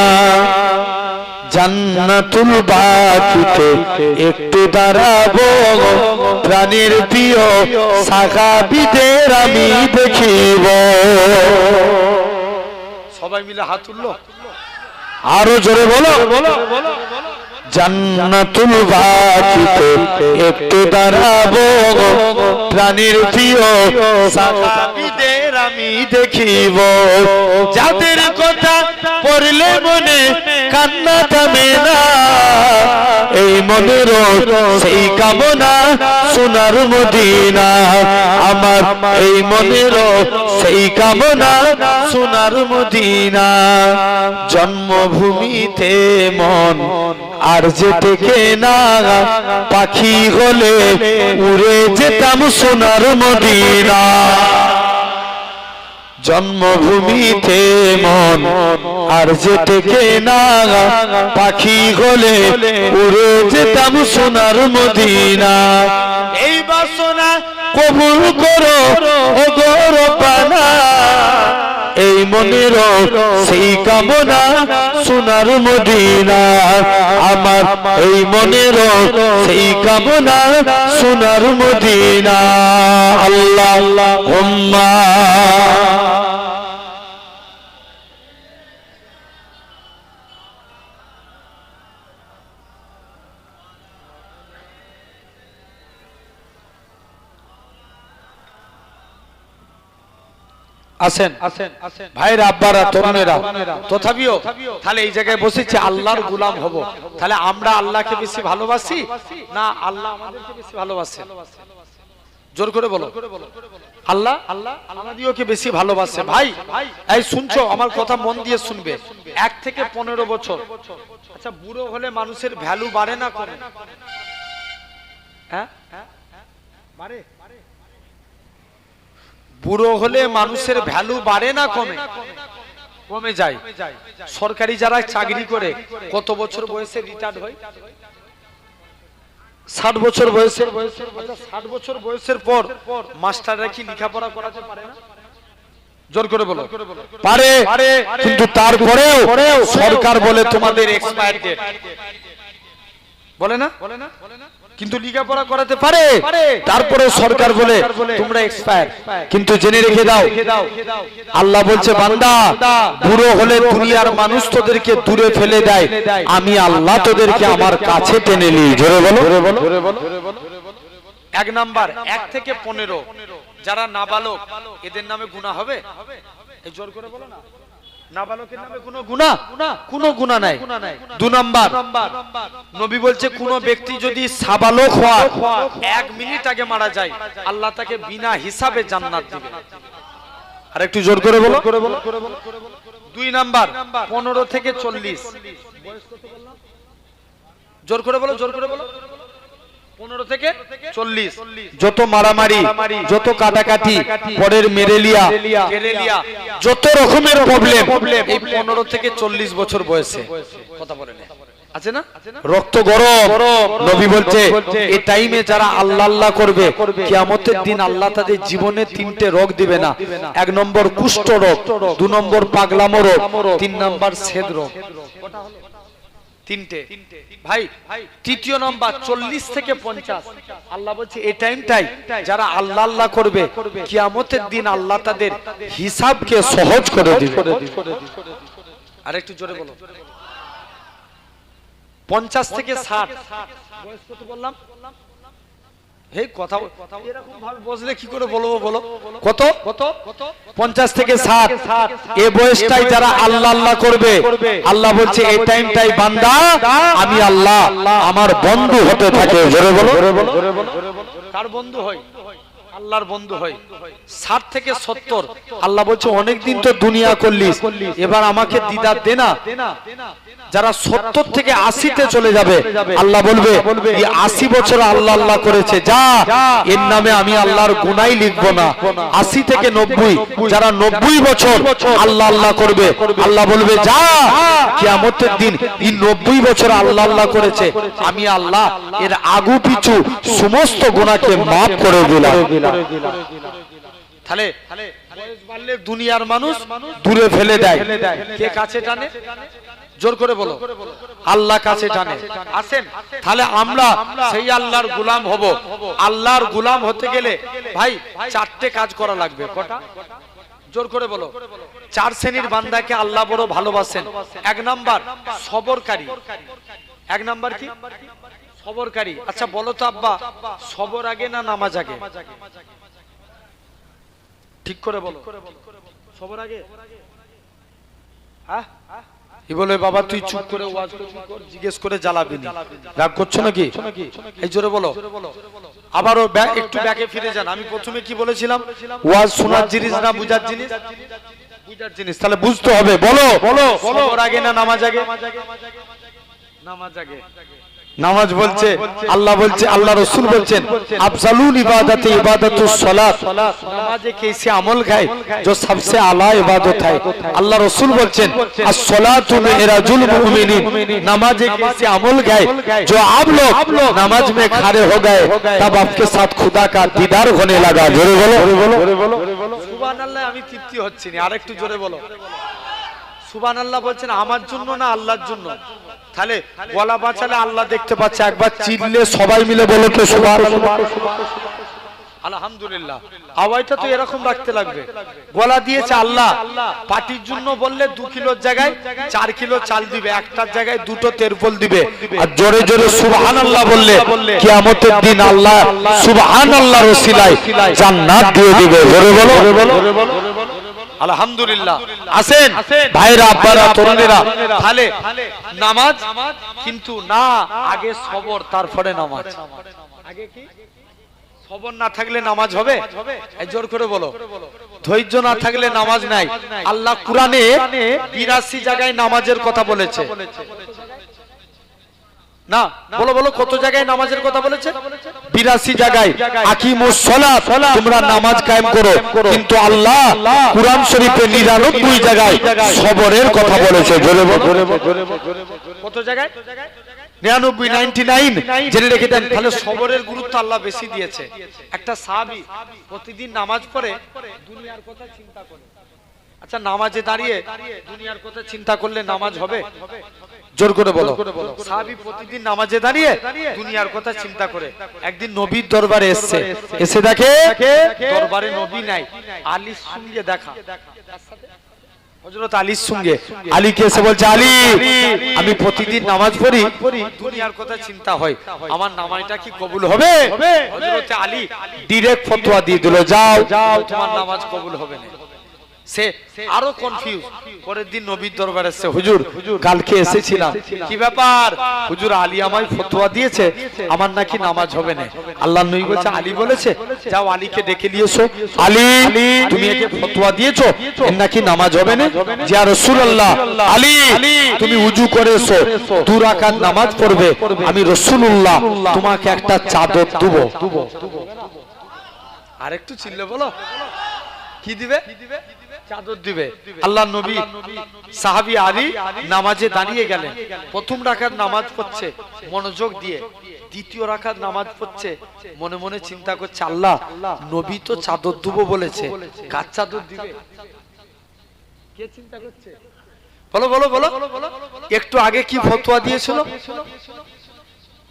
জান্নাতুল বাকিতে একটু দাঁড়াবো প্রাণের প্রিয় সাহাবীদের আমি দেখিব সবাই মিলে হাত তুললো আরো জোরে বলো জান্নাতুল বাকিতে একটু দাঁড়াবো প্রাণীর প্রিয় সাহাবীদের আমি দেখিব যাদের কথা পড়লে মনে কান্না থামে না এই মনের সেই কামনা সোনার মদিনা আমার এই মনের সেই কামনা সোনার মদিনা জন্মভূমিতে মন আর যেতে না পাখি হলে উড়ে যেতাম সোনার মদিনা জন্মভূমিতে মন আর যেতে না পাখি হলে উড়ে যেতাম সোনার মদিনা এই বাসনা কবুল করো ও গো রব্বানা এই মনের সেই কামনা সোনার মদিনা আমার এই মনের সেই কামনা সোনার মদিনা আল্লাহুম্মা আসেন ভাইরা আব্বারা তরুণেরা তথাপিও তাহলে এই জায়গায় বসেছি আল্লাহর গোলাম হব তাহলে আমরা আল্লাহকে বেশি ভালোবাসি না আল্লাহ আমাদেরকে বেশি ভালোবাসে জোর করে বলো আল্লাহ আমাদেরকে বেশি ভালোবাসে ভাই এই শুনছো আমার কথা মন দিয়ে শুনবে 1 থেকে 15 বছর আচ্ছা বুড়ো হলে মানুষের ভ্যালু বাড়ে না কমে হ্যাঁ বাড়ে বুড়ো হলে মানুষের ভ্যালু বাড়ে না কমে কমে যায় সরকারি যারা চাকরি করে কত বছর বয়সে রিটায়ার্ড হয় 60 বছর বয়সে, আচ্ছা 60 বছর বয়সের পর মাস্টাররা কি লেখাপড়া করাতে পারে না? জোর করে বলো। পারে, কিন্তু তারপরেও সরকার বলে তোমাদের এক্সপায়ার ডেট বলে না, কিন্তু লেখাপড়া করাতে পারে, তারপরে সরকার বলে তোমরা এক্সপায়ার। কিন্তু জেনে রেখে দাও, আল্লাহ বলছে বান্দা বুড়ো হলে দুনিয়ার মানুষ তোদেরকে দূরে ফেলে দেয়, আমি আল্লাহ তোদেরকে আমার কাছে টেনে নিই। জোরে বলো। এক নাম্বার 1 থেকে 15 যারা নাবালক এদের নামে গুনাহ হবে? এই জোর করে বলো না, নাবালকের নামে কোনো গুনাহ নাই। 2 নাম্বার নবী বলছে কোন ব্যক্তি যদি সাবালক হয় 1 মিনিট আগে মারা যায় আল্লাহ তাকে বিনা হিসাবে জান্নাত দিবে। আর একটু জোর করে বলো। 2 নাম্বার 15 থেকে 40 বয়স কত বললাম? জোর করে বলো, জোর করে বলো। 15 থেকে 40 যত মারামারি, যত কাটাকাটি, পরের মেরেলিয়া, যত রকমের প্রবলেম এই 15 থেকে 40 বছর বয়সে কথা বলে না, আছে না? রক্ত গরম। নবী বলছে এই টাইমে যারা আল্লাহ আল্লাহ করবে কিয়ামতের দিন আল্লাহ তাদের জীবনে 3টে রোগ দিবে না। 1 নম্বর কুষ্ঠ রোগ, 2 নম্বর পাগলামো রোগ, 3 নম্বর সেদ রোগ। 3টে ভাই। 3য় নাম্বার 40 থেকে 50 আল্লাহ বলছে এই টাইমটাই যারা আল্লাহ আল্লাহ করবে কিয়ামতের দিন আল্লাহ তাদের হিসাবকে সহজ করে দিবে। আর একটু জোরে বলো। 50 থেকে 60 বয়স কত বললাম? এই কথা এরকম ভাবে বসলে কি করে বলবো বলো? কত? 50 থেকে 60 এই বয়সটাই যারা আল্লাহ আল্লাহ করবে আল্লাহ বলছে এই টাইমটাই বান্দা আমি আল্লাহ আমার বন্ধু হতে থাকে। জোরে বলো। কার বন্ধু হয়? আল্লাহর বন্ধু হয়। 60 থেকে 70 আল্লাহ বলছে অনেকদিন তো দুনিয়া করলিস, এবার আমাকে দিদার দে না। যারা 70 থেকে 80-তে চলে যাবে আল্লাহ বলবে এই 80 বছর আল্লাহ আল্লাহ করেছে, যা এর নামে আমি আল্লাহর গুনাহই লিখবো না। 80 থেকে 90 যারা 90 বছর আল্লাহ আল্লাহ করবে আল্লাহ বলবে যা কিয়ামতের দিন এই 90 বছর আল্লাহ আল্লাহ করেছে আমি আল্লাহ এর আগু পিছু সমস্ত গুনাহকে maaf করে দিলাম। তাহলে বয়স বাড়লে দুনিয়ার মানুষ দূরে ফেলে দেয়, কে কাছে টানে? জোর করে বলো। আল্লাহ কাছে টানে। আসেন তাহলে আমরা সেই আল্লাহর গোলাম হব। আল্লাহর গোলাম হতে গেলে ভাই 4টে কাজ করা লাগবে। কটা? জোর করে বলো। 4 শ্রেণীর বান্দাকে আল্লাহ বড় ভালোবাসেন। 1 নাম্বার সবরকারী। 1 নাম্বার কি? সবরকারী। আচ্ছা বলো তো আব্বা, সবর আগে না নামাজ আগে? ঠিক করে বলো। সবর আগে? হ্যাঁ? এই বলে বাবা তুই চুপ করে ওয়াজ কর, জিজ্ঞেস করে জ্বালাবি না। রাগ করছো নাকি? এই জোরে বলো। আবারও একটু ব্যাকে ফিরে যান। আমি প্রথমে কি বলেছিলাম? ওয়াজ শোনার জিনিস না বুঝার জিনিস? বুঝার জিনিস। তাহলে বুঝতে হবে। বলো বলো। সবর আগে না নামাজ আগে? নামাজ আগে। নামাজ বলছে আল্লাহ বলছে, আল্লাহ রাসূল বলছেন আফজালুল ইবাদতি ইবাদাতুস সালাত। নামাজে कैसे अमल है जो सबसे आला इबादत है। अल्लाह रसूल बोलছেন as-salatu mi'rajul मुमिनिन। नमाज एक ऐसे अमल है जो आप लोग नमाज में खड़े हो गए तब आपके साथ खुदा का दीदार होने लगा। जोरे बोलो। সুবহানাল্লাহ। আমি তৃপ্তি হচ্ছে না, আরেকটু জোরে বলো। সুবহানাল্লাহ বলছেন আমার জন্য না আল্লাহর জন্য? তাহলে গলা বাঁচালে আল্লাহ দেখতে পাচ্ছে, একবার চিল্লে সবাই মিলে বলো তো সুবহানাল্লাহ। আলহামদুলিল্লাহ। আওয়াজটা তো এরকম রাখতে লাগবে। গলা দিয়েছে আল্লাহ, পাটির জন্য বললে 2 কিলোর জায়গায় 4 কিলো চাল দিবে, একটার জায়গায় 2টো তেরপল দিবে। আর জোরে জোরে সুবহানাল্লাহ বললে কিয়ামতের দিন আল্লাহ সুবহানাল্লাহর ওসিলায় জান্নাত দিয়ে দিবে। জোরে বলো। আলহামদুলিল্লাহ। আসেন ভাইরা, আব্বারা, তরুণেরা, তাহলে নামাজ কিন্তু না, আগে সবর তারপরে নামাজ। আগে কি? সবর না থাকলে নামাজ হবে? এই জোর করে বলো। ধৈর্য না থাকলে নামাজ নাই। আল্লাহ কুরআনে 82 জায়গায় নামাজের কথা বলেছে না? বলো বলো, কত জায়গায় নামাজের কথা বলেছে? 82 জায়গায়। আকিমুস সালাত, তোমরা নামাজ কায়েম করো। কিন্তু আল্লাহ কুরআন শরীফে 99 জায়গায় সবরের কথা বলেছে। জোরে বলো। কত জায়গায়? 99 99 জেনে রেখে দেন, তাহলে সবরের গুরুত্ব আল্লাহ বেশি দিয়েছে। একটা সাহাবী প্রতিদিন নামাজ পড়ে দুনিয়ার কথা চিন্তা করে। আচ্ছা, নামাজে দাঁড়িয়ে দুনিয়ার কথা চিন্তা করলে নামাজ হবে? জোর করে বলো। সাহাবী প্রতিদিন নামাজে দাঁড়িয়ে দুনিয়ার কথা চিন্তা করে। একদিন নবীর দরবারে এসেছে, এসে দেখে দরবারে নবী নাই, আলীর সঙ্গে দেখা। হযরত আলীর সঙ্গে। আলীকে এসে বলছে, আলী আমি প্রতিদিন নামাজ পড়ি, দুনিয়ার কথা চিন্তা হয়, আমার নামাজটা কি কবুল হবে? হযরত আলী ডাইরেক্ট ফতোয়া দিয়ে দিল, যাও তোমার নামাজ কবুল হবে না। সে আরো কনফিউজ। পরের দিন নবীর দরবারে এসে, হুজুর কালকে এসেছিলাম, কি ব্যাপার? হুজুর আলী আমায় ফতোয়া দিয়েছে আমার নাকি নামাজ হবে না। আল্লাহর নবী বলছে, আলী বলেছে? যাও আলীকে ডেকে নিয়ে এসো। আলী তুমি একে ফতোয়া দিয়েছো এর নাকি নামাজ হবে না? যে রাসূলুল্লাহ, আলী তুমি ওযু করে এসো, 2 রাকাত নামাজ পড়বে, আমি রাসূলুল্লাহ তোমাকে একটা চাদর দেব। আরেকটু চিল্লে বলো, কি দিবে? চাদর দিবে। আল্লাহর নবী সাহাবী আলী নামাজে দাঁড়িয়ে গেলেন। প্রথম রাকাত নামাজ পড়ছে মনোযোগ দিয়ে, দ্বিতীয় রাকাত নামাজ পড়ছে মনে মনে চিন্তা করছে, আল্লাহ নবী তো চাদর দেব বলেছে, কার চাদর দিবে? কে চিন্তা করছে? বলো বলো বলো। একটু আগে কি ফতোয়া দিয়েছিল?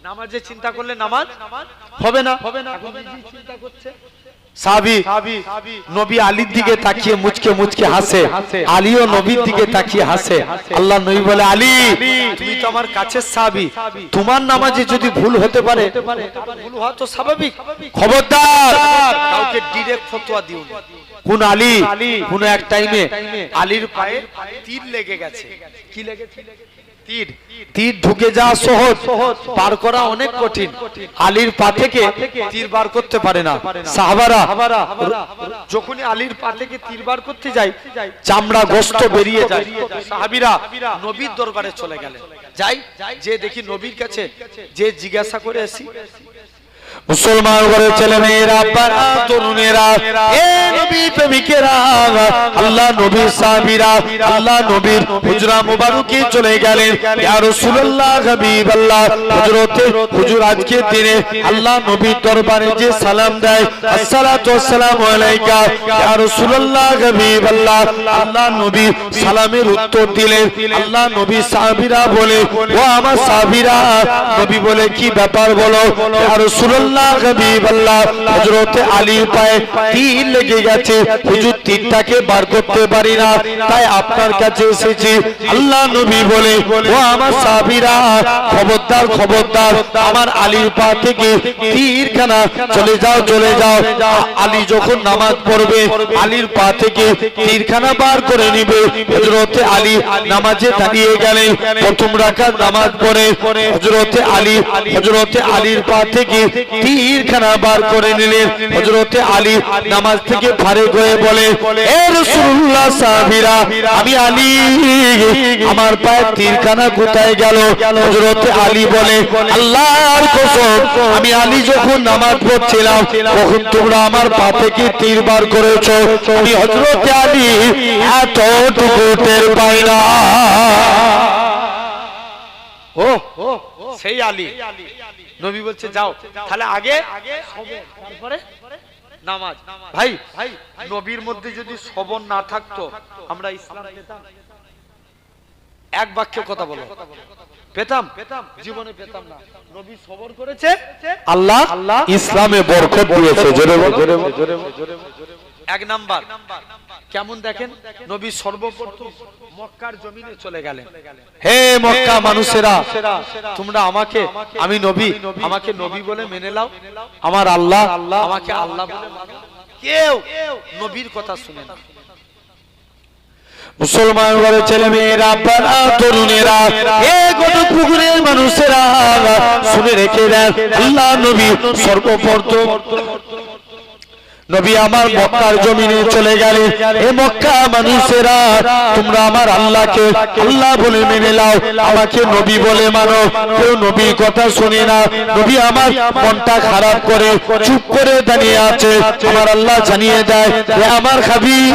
নামাজে চিন্তা করলে নামাজ হবে না। এখন নিজেই চিন্তা করছে। সাহাবী নবী আলীর দিকে তাকিয়ে মুচকে মুচকে হাসে, আলীও নবীর দিকে তাকিয়ে হাসে। আল্লাহ নবী বলে, আলী তুমি তো আমার কাছের সাহাবী, তোমার নামাজে যদি ভুল হতে পারে, ভুল হওয়া তো স্বাভাবিক, খবরদার কাউকে ডাইরেক্ট ফতোয়া দিও না। কোন আলী? কোন এক টাইমে আলীর পায়ে তীর লেগে গেছে। কি লেগেছে? তীর। তীর ঢুকে যাওয়া সহজ, পার করা অনেক কঠিন। আলীর পা থেকে তীর বার করতে পারে না সাহাবারা। যখনই আলীর পা থেকে তীর বার করতে যায়, চামড়া গোশত বেরিয়ে যায়। সাহাবীরা নবীর দরবারে চলে গেলেন। যাই যে দেখি নবীর কাছে যে জিজ্ঞাসা করে আসি, মুসলমান ঘরের ছেলে মেয়েরা, বাবা তরুণেরা, এ নবী প্রেমিকেরা, আল্লাহ নবীর সাহাবীরা আল্লাহ নবীর হুজরা মুবারকে চলে গেলেন। ইয়া রাসূলুল্লাহ, হাবিবাল্লাহ, হযরতে হুজুর আজকে দিনে আল্লাহ নবীর দরবারে যে সালাম দেয়, আসসালাতু ওয়াসসালামু আলাইকা ইয়া রাসূলুল্লাহ, হাবিবাল্লাহ, আল্লাহ নবী সালামের উত্তর দিলেন। আল্লাহ নবী সাহাবীরা বলে, ও আমার সাহাবীরা, নবী বলে, কি ব্যাপার বলো? ইয়া রাসূলুল্লাহ, হাবিবাল্লাহ, হযরতে আলীর পায়ে তীর লেগে গেছে, হুজুর তীরটাকে বার করতে পারি না, তাই আপনার কাছে এসেছি। আল্লাহ নবী বলে, ও আমার সাহাবীরা, খবরদার খবরদার, আমার আলীর পা থেকে তীরখানা চলে যাও চলে যাও। আলী যখন নামাজ পড়বে আলীর পা থেকে তীরখানা বার করে নিবে। হযরতে আলী নামাজে দাঁড়িয়ে গেলেন। প্রথম রাকাত নামাজ পড়ে হযরতে আলীর পা থেকে তীরখানা বার করে নিলেন। হযরতে আলী নামাজ থেকে ফারেক হয়ে বলে, এ রাসূলুল্লাহ, সাহাবীরা, আমি আলী, আমার পায়ে তীরখানা কোথায় গেল? হযরতে আলী বলে, আল্লাহর কসম, আমি আলী যখন নামাজ পড়ছিলাম তখন তোমরা আমার পা থেকে তীর বার করেছো। আমি হযরতে আলী এতটুকু টের পাই না। ও সেই আলী। নবী বলছে, যাও তাহলে আগে তারপরে নামাজ। ভাই নবীর মধ্যে যদি সবর না থাকতো আমরা ইসলাম পেতাম? এক বাক্যে কথা বলো, পেতাম? জীবনে পেতাম না। নবী সবর করেছে, আল্লাহ ইসলামে বরকত দিয়েছে। জোরে জোরে জোরে জোরে। এক নাম্বার কেমন দেখেন, নবী সর্বপ্রথম মক্কার জমিনে চলে গেলেন। হে মক্কা মানুষেরা, তোমরা আমাকে, আমি নবী, আমাকে নবী বলে মেনে নাও। আমার আল্লাহ আমাকে আল্লাহ বলে মানো। কেউ নবীর কথা শুনে না। মুসলমান ঘরের ছেলে মেয়েরা, বাবা তরুণেরা, এ গোটা পুকুরের মানুষেরা, শুনে রেখে দেন, আল্লাহ নবী সর্বপ্রথম নবী আমার মক্কার জমিনে চলে গেলেন। এ মক্কা মানুষেরা, তোমরা আমার আল্লাহকে আল্লাহ বলে মেনে নাও, আমাকে নবী বলে মানো। কেউ নবীর কথা শুনে না। নবী আমার মনটা খারাপ করে চুপ করে দাঁড়িয়ে আছে। আমার আল্লাহ জানিয়ে দেয়, হে আমার হাবিব,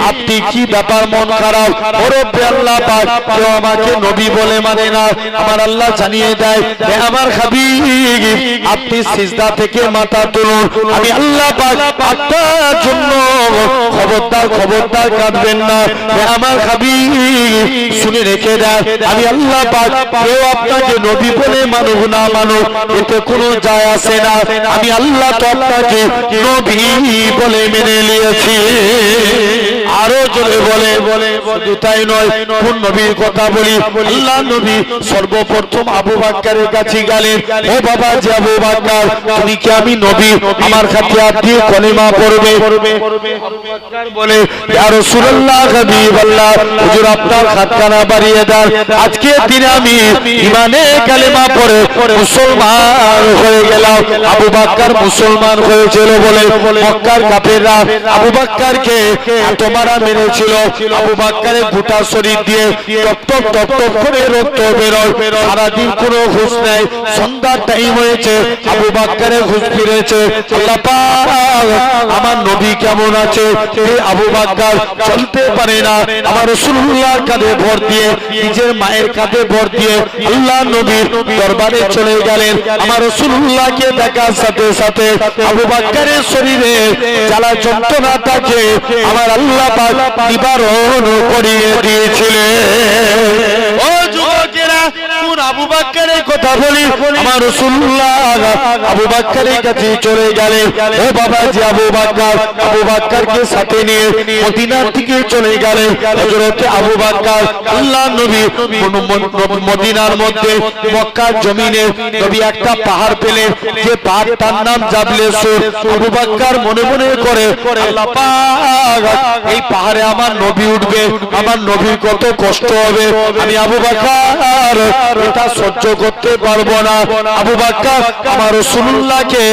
আপনি কি ব্যাপার মন খারাপ? ও রব্বে আল্লাহ পাক, কেউ আমাকে নবী বলে মানে না। আমার আল্লাহ জানিয়ে দেয়, হে আমার হাবিব, আপনি সিজদা থেকে মাথা তুলুন, আমি আল্লাহ পাক আপনার জন্য খবরদার খবরদার কাঁদবেন না। হে আমার হাবিব, শুনে রেখে দেন, আমি আল্লাহ পাক কেউ আপনাকে নবী বলে মানুক না মানুক এতে কোনো যায় আসে না। আমি আল্লাহ তো আপনাকে নবী বলে মেনে নিয়েছি। আরো জোরে বলে, শুধু তাই নয়, কোন নবীর কথা বলি? আল্লাহ নবী সর্বপ্রথম আবু বকরের কাছে গেলেন। ও বাবা যে আবু বকর, তুমি কি আমি নবী? আমার কাছে আপনি কলেমা পড়বে। আবু বকর বলে, ইয়া রাসূলুল্লাহ, হাবিবাল্লাহ, হুজুর আপনার হাতখানা বাড়িয়ে দেন, আজকে দিনে আমি ঈমানে কালেমা পড়ে মুসলমান হয়ে গেলাম। আবু বকর মুসলমান হয়েছিল বলে মক্কার কাফেররা আবু বকরকে এত মারা মেরেছিল। আবু বকরের গোটা শরীর দিয়ে টপ টপ টপ টপ করে রক্ত বেরোয়। সারাদিন কোনো হুঁশ নেই। সন্ধ্যার টাইম হয়েছে, আবু বকরের হুঁশ ফিরেছে। আল্লাহ পাক আমার নবী কেমন আছে? এই আবু বকর চলতে পারে না। আমার রাসূলুল্লাহর কাঁধে ভর দিয়ে, নিজের মায়ের কাঁধে ভর দিয়ে আল্লাহ নবীর দরবারে চলে গেলেন। আমার রাসূলুল্লাহকে দেখার সাথে সাথে আবু বকরের শরীরে জ্বালা যন্ত্রণাটাকে আমার আল্লাহ পাক নিবারণ করিয়ে দিয়েছিলেন। ও যুবকেরা, কোন আবু বকরের কথা বলি? আমার রাসূলুল্লাহ আবু বকরের কাছে চলে গেলেন। ও বাবা যে আবু বকর, আবু বকরকে সাথে নিয়ে মদিনার দিকে চলে গেলেন। হযরত আবু বকর আল্লাহ নবী মদিনার মধ্যে মক্কার জমিনে নবী একটা পাহাড় পেলেন, যে পাহাড়টার নাম জাবলে সুর। আবু বকর মনে মনে করে, আল্লাহ পাক এই পাহাড়ে আমার নবী উঠবে, আমার নবীর কত কষ্ট হবে, আমি আবু বকর এটা সহ্য করতে পারবো না। আবু বকর আমার রাসূলুল্লাহকে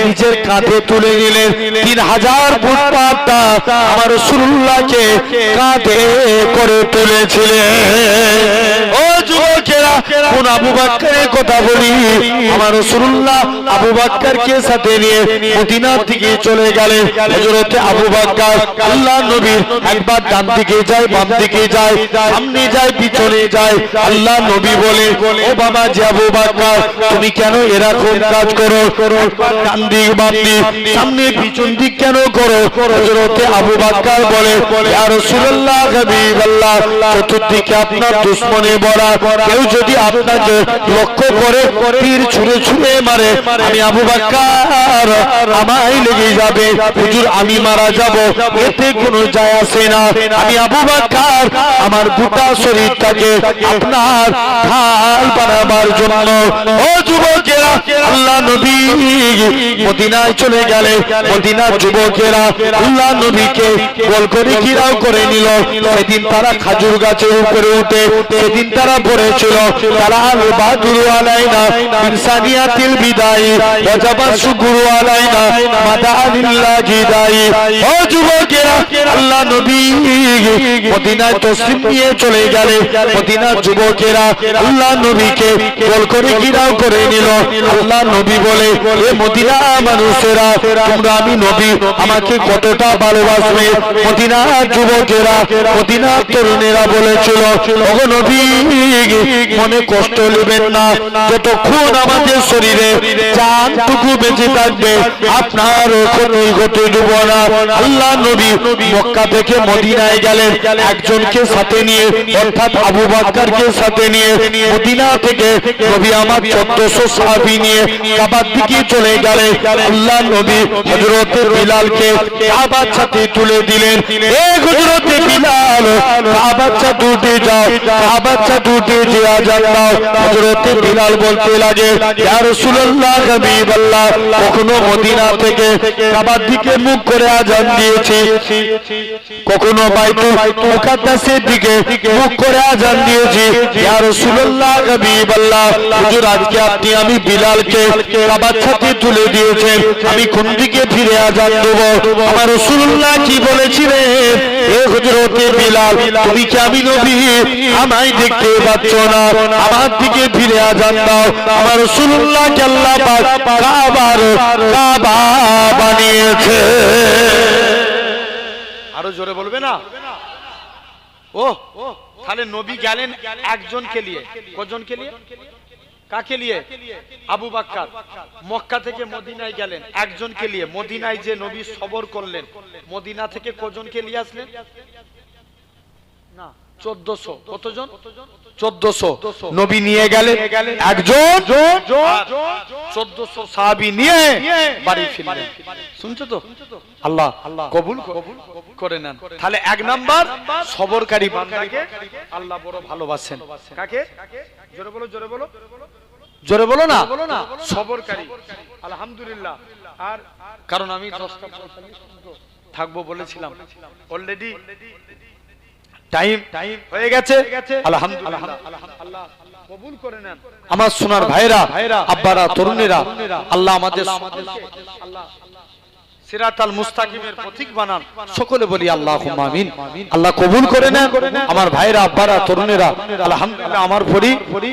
নিজের কাঁধে তুলে নিলেন। 3000 ফুট পাহাড়টা আমার রাসূলুল্লাহকে কাঁধে করে তুলেছিলেন। ও যুবকেরা, কোন আবু বকরের কথা বলি? আমার রাসূলুল্লাহ আবু বকরকে সাথে নিয়ে মদিনার দিকে চলে গেলেন। হযরত আবু বকর আল্লাহ নবী একবার ডান দিকে যায়, বাম দিকে যায়, সামনে যায়, পিছনে যায়। আল্লাহ নবী বলে, ও বাবা যে আবু বকর, তুমি কেন এরকম কাজ করো? ডান দিক বাম দিক সামনে পিছন দিক কেন করো? হযরত আবু বকর বলে, ইয়া রাসূলুল্লাহ, হাবিবাল্লাহ, চতুর্দিকে আপনার দুশমনে ভরা, কেউ যদি আপনাকে লক্ষ্য করে তীর ছুঁড়ে ছুঁড়ে মারে, আমি আবু বকর আমায় লেগে যাবে। হুজুর আমি মারা যাব, এতে কোনো যায় আসে না। আমি আবু বকর আমার গোটা শরীরটাকে আপনার ঢাল বানাবার জন্য। ও যুবকেরা, আল্লাহ নবী মদিনায় চলে গেলে মদিনার যুবকেরা আল্লাহ নবীকে গোল করে ঘিরাও করে নিল। সেদিন তারা খাজুর গাছের উপরে উঠে সেদিন তারা পড়েছিল, তারা আল বাদুর আলাইনা ইনসানিয়াতিল বিদায়ী ওয়াজাবা শুকুরু আলাইনা মাদানিল্লাহি দায়ী। ও যুবকেরা, আল্লাহ নবী মদিনায় তসলিম নিয়ে চলে গেলে মদিনার যুবকেরা আল্লাহ নবীকে গোল করে ঘিরাও করে নিল। আল্লাহ নবী বলে, এ মদিনা মানুষেরা, তোমরা আমি নবী আমাকে কতটা ভালোবাসবে? মদিনার যুবকেরা, মদিনার তরুণেরা বলেছিল, ওগো নবী, মনে কষ্ট নেবেন না, যতক্ষণ আমাদের শরীরে জানটুকু বেঁচে থাকবে আপনার ক্ষতি ঘটে দেব না। আল্লাহ নবী মক্কা থেকে মদিনায় গেলেন একজনকে সাথে নিয়ে, অর্থাৎ আবু বকরকে সাথে নিয়ে। মদিনা থেকে নবী আমার 1400 সাহাবী নিয়ে কাবার দিকে চলে গেলেন। আল্লাহ নবী হযরত বিলালকে কাবার সাথে তুলে দিলেন। এ হযরত বিলাল, কাবার সাথে উঠে যাও, কাবার সাথে উঠে যে আজান দাও। হযরত বিলাল বলতে লাগে, ইয়া রাসূলুল্লাহ, হাবিবাল্লাহ, কখনো মদিনা থেকে কাবার দিকে মুখ করে আজান দিয়েছি, কখনো বাইতুল মুকাদ্দাসের দিকে মুখ করে আজান দিয়েছি, ইয়া রাসূলুল্লাহ হাবিবাল্লাহ, হুজুর আজকে আপনি আমি বিলালকে কাবার ছাতে তুলে দিয়েছেন, আমি কোন দিকে ফিরে আজান দেব? আমার রাসূলুল্লাহ কি বলেছিলেন? এ হযরতে বিলাল, তুমি কি আমি নবী? আমায় দেখতে পাচ্ছ না? আমার দিকে ফিরে আজান দাও। আমার রাসূলুল্লাহকে আল্লাহ পাক কাবা বানিয়েছে। আরো জোরে বলবে না? ও তাহলে নবী গেলেন একজনকে নিয়ে, কজনকে নিয়ে? কাকে নিয়ে? আবু বকর। মক্কা থেকে মদিনায় গেলেন একজনকে নিয়ে। মদিনায় যে নবী সবর করলেন, মদিনা থেকে কজনকে নিয়ে আসলেন? না, 1400। কতজন? 1400 নবী নিয়ে গেলেন একজন, 1400 সাহাবী নিয়ে বাড়ি ফিরলেন। শুনছো তো? আল্লাহ কবুল করে নেন। তাহলে এক নাম্বার সবরকারী বান্দাকে আল্লাহ বড় ভালোবাসেন। কাকে? জোরে বলো, জোরে বলো, জোরে বলো না। সবরকারী, আলহামদুলিল্লাহ। আর কারণ আমি 10টা 45 থাকবো বলেছিলাম, অলরেডি টাইম হয়ে গেছে। আলহামদুলিল্লাহ, আল্লাহ কবুল করে নেন। আমার সোনার ভাইরা, আব্বারা, তরুণেরা, আল্লাহ আমাদের আল্লাহ সিরাতাল মুস্তাকিমের পথিক বানান। সকলে বলি আল্লাহুম্মা আমিন। আল্লাহ কবুল করে নেন। আমার ভাইরা, আব্বারা, তরুণেরা, আলহামদুলিল্লাহ আমার পরি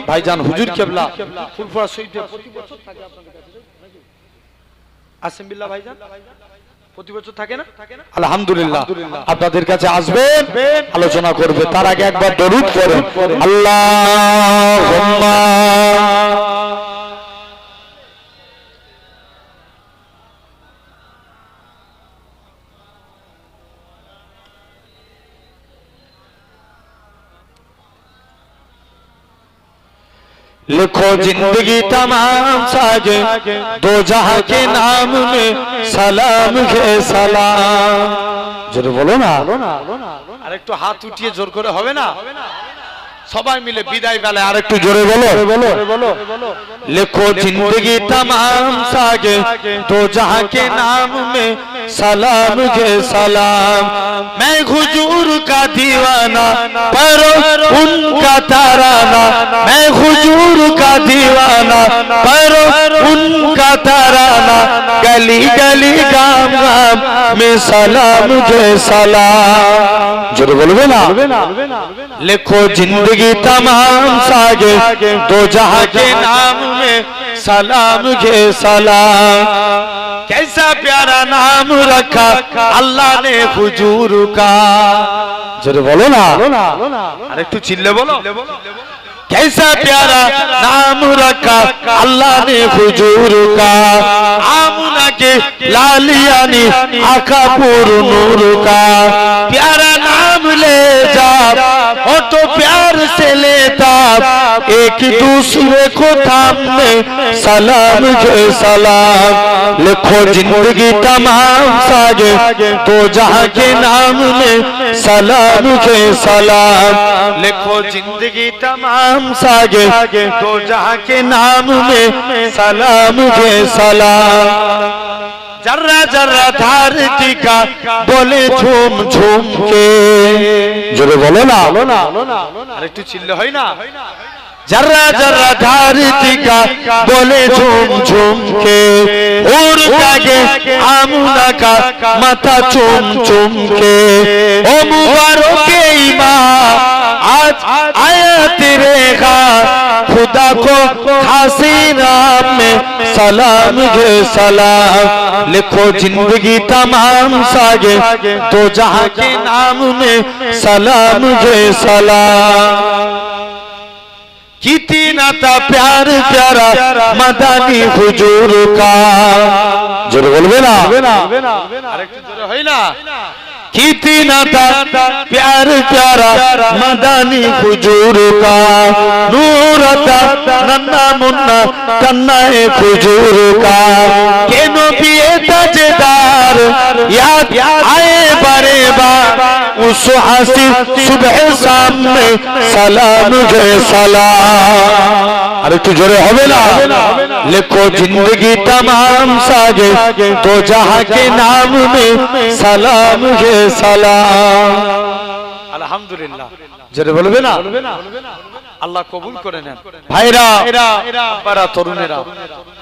ভাইজান হুজুর কেবলা ফুলফুরা শহীদ প্রতি বছর থাকে আপনাদের কাছে নাকি? আসেন বিল্লাহ ভাইজান, প্রতি বছর থাকে না? আলহামদুলিল্লাহ আপনাদের কাছে আসবেন, আলোচনা করবে। তার আগে একবার দরুদ পড়েন। আল্লাহুম্মা लिखो जिंदगी तमाम साजे दो जहां के नाम में सलाम है सलाम। जोर बोलो ना। আর একটু হাত উঠিয়ে জোর করে হবে না? সবাই মিলে বিদায় বেলায় আর একটু জোরে বলো। लिखो जिंदगी तमाम साजे दो जहां के नाम में सलाम है सलाम। मैं हुजूर का दीवाना पर उनका तराना, मैं हुजूर का दीवाना पर उनका तराना, गली गली गाम गाम में सलाम है सलाम। जोर बोलबे ना। लिखो जिंदगी तमाम सागे दो जहां के नाम में सलाम है सलाम। कैसा प्यारा नाम रखा अल्लाह ने हुजूर का। जरूर बोलो ना। अरे तू चिल्ले बोलो। कैसा प्यारा नाम रखा अल्लाह ने हुजूर का। आमुना के लालियानी आका पूर नूर का। प्यारा नाम ले जा और तो प्यार से लेता, एक दूसरे को थामने सलाम है सलाम। लिखो जिंदगी तमाम सागे दो जहां के नाम में सलाम है सलाम। लिखो जिंदगी तमाम सागे दो जहां के नाम में सलाम है सलाम। जर्रा जर्रा धरती का बोले झूम झूम के। जोरे बोलो ना। अरे तू चिल्ले होई ना। जर्रा जर्रा धरती का बोले झूम झूम के। और जागे आमुना का माथा चूम चूम के। ओ मुबारक ईमान आज आया तेरे घर, खुदा को हसीना में सलाम है सलाम। लिखो जिंदगी तमाम सागे तो जहां के नाम में सलाम है सलाम। कितना था प्यार प्यारा मदानी हुजूर का। जोर बोलबे ना। আরেকটু জোরে হয় না। कितना था प्यार प्यारा मदानी हुजूर का। नूर था नन्ना मुन्ना तन्ना हुजूर का। केनो पिए ताजदार याद आए बारे बार उस हंसी सुबह शाम में सलाम है सलाम। अरे तू जोरे होवे ना, लिखो जिंदगी तमाम साजे तो जहां के नाम में सलाम है सलाम। আলহামদুলিল্লাহ, জোরে বলবে না? আল্লাহ কবুল করে নেন। ভাইরা, আব্বারা, তরুণেরা,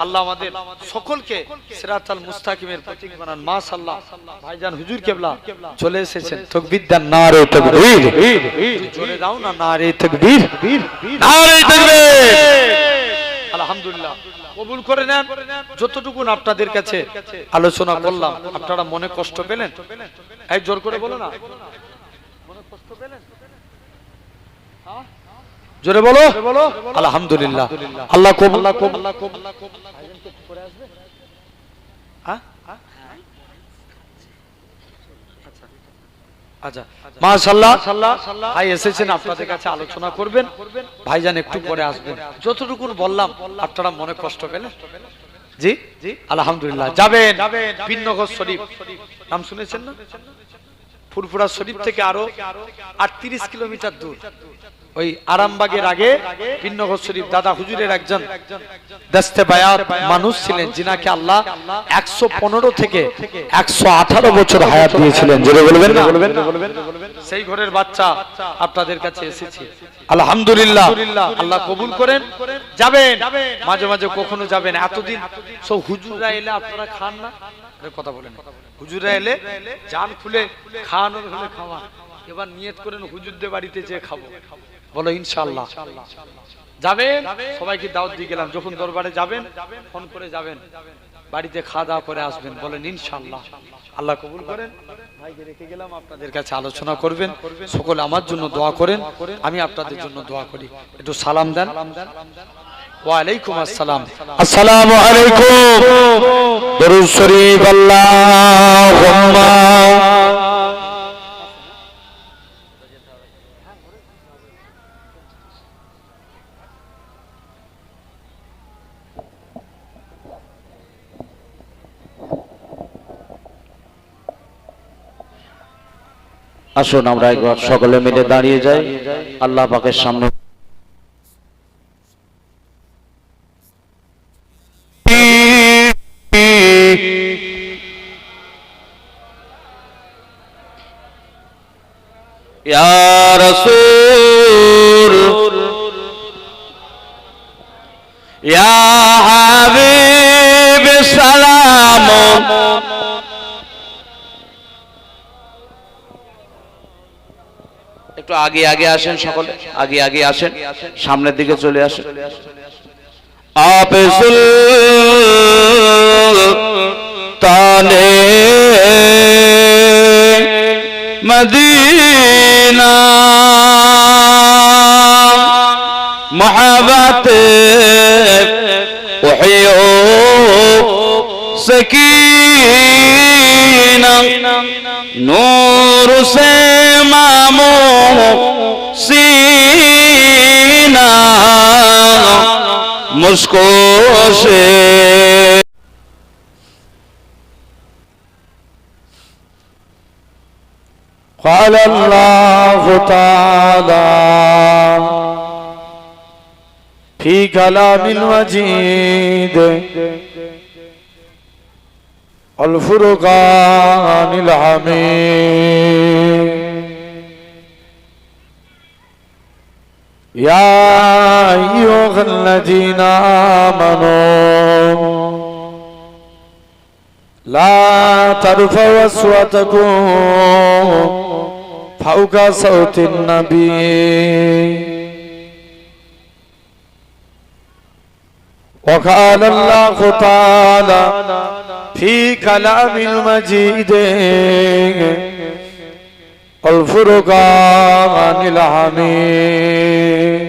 আল্লাহ আমাদের সকলকে সিরাতাল মুস্তাকিমের প্রতীক বানান। মাশাআল্লাহ, ভাইজান হুজুর কেবলা চলে এসেছেন। তাকবীর দেন, नारे तकबीर, জোরে দাও না, নারে তাকবীর, नारे तकबीर। আলহামদুলিল্লাহ, কবুল করে নেন। যতটুকু আপনাদের কাছে আলোচনা করলাম, আপনারা মনে কষ্ট পেলেন? এই জোর করে বলো না, মনে কষ্ট পেলেন? জোরে বলো আলহামদুলিল্লাহ। আল্লাহ কবুল। আচ্ছা, মাশাআল্লাহ, ভাই এসেছেন আপনাদের কাছে আলোচনা করবেন। ভাইজান একটু পরে আসবেন। যতটুকু বললাম আপনারা মনে কষ্ট পেলেন? জি আলহামদুলিল্লাহ। যাবেন পিননগর শরীফ, নাম শুনেছেন না? ফুরফুরা শরীফ থেকে আরো 38 কিলোমিটার দূর, ওই আরামবাগের আগে পিননগর শরীফ। দাদা হুজুরের একজন দস্তে বায়াত মানুষ ছিলেন, যিনাকে আল্লাহ 115 থেকে 118 বছর হায়াত দিয়েছিলেন। জোরে বলবেন না? সেই ঘরের বাচ্চা আপনাদের কাছে এসেছে। আলহামদুলিল্লাহ, আল্লাহ কবুল করেন। যাবেন মাঝে মাঝে, কখনো যাবেন। এতদিন সব হুজুররা এলে আপনারা খান না, কথা বলেন। হুজুররা এলে জান খুলে খাওয়ানোর হলে খাওয়া। এবার নিয়ত করেন হুজুরদের বাড়িতে যেয়ে খাবো, বলো ইনশাআল্লাহ। যাবেন, সবাইকে দাওয়াত দিয়ে গেলাম। যখন দরবারে যাবেন ফোন করে যাবেন, বাড়িতে খাওয়া দাওয়া করে আসবেন, বলেন ইনশাআল্লাহ। আল্লাহ কবুল করেন। ভাইকে রেখে গেলাম, আপনাদের কাছে আলোচনা করবেন। সকলে আমার জন্য দোয়া করেন, আমি আপনাদের জন্য দোয়া করি। একটু সালাম দেন। ওয়ালাইকুম আসসালাম। আসসালামু আলাইকুম। দরুদ শরীফ আল্লাহুম্মা। আসুন আমরা একবার সকলে মিলে দাঁড়িয়ে যাই আল্লাহ পাকের সামনে। ইয়া রাসূল, ইয়া হাবিব সালাম। একটু আগে আগে আসেন, সকলে আগে আগে আসেন, সামনের দিকে চলে আসেন। আপে সুলতানে মদিনা মোহাব্বতে ওহিও সकीना नूर से मामो सीना मुझको से قال الله تعالى في كلام المجيد الفرقان الحميد يا أيها الذين آمنوا لا ترفعوا أصواتكم فوق صوت النبي وقال الله تعالى في كلام المجيد الفرقان الحميد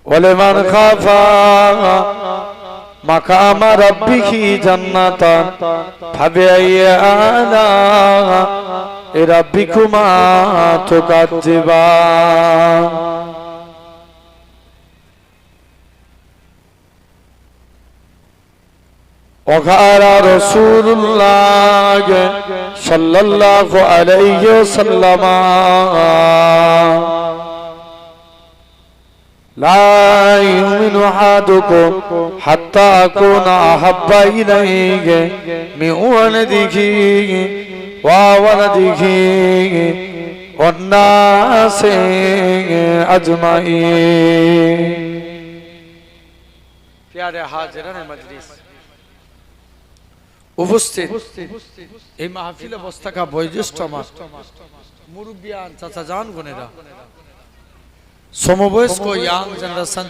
ولمن خاف مقام ربه جنتان فبأي آلاء ربكما تكذبان وقال رسول الله صلى الله عليه وسلم لا يؤمن أحدكم حتى أكون أحب إليه من ولده وولده والناس أجمعين प्यारे हाजिरान मजलिस উপস্থিত এই মাহফিলে বসে থাকা বয়োজ্যেষ্ঠ আমার মুরব্বিয়ান চাচা জান বোনেরা সমবয়স্ক ইয়াং জেনারেশন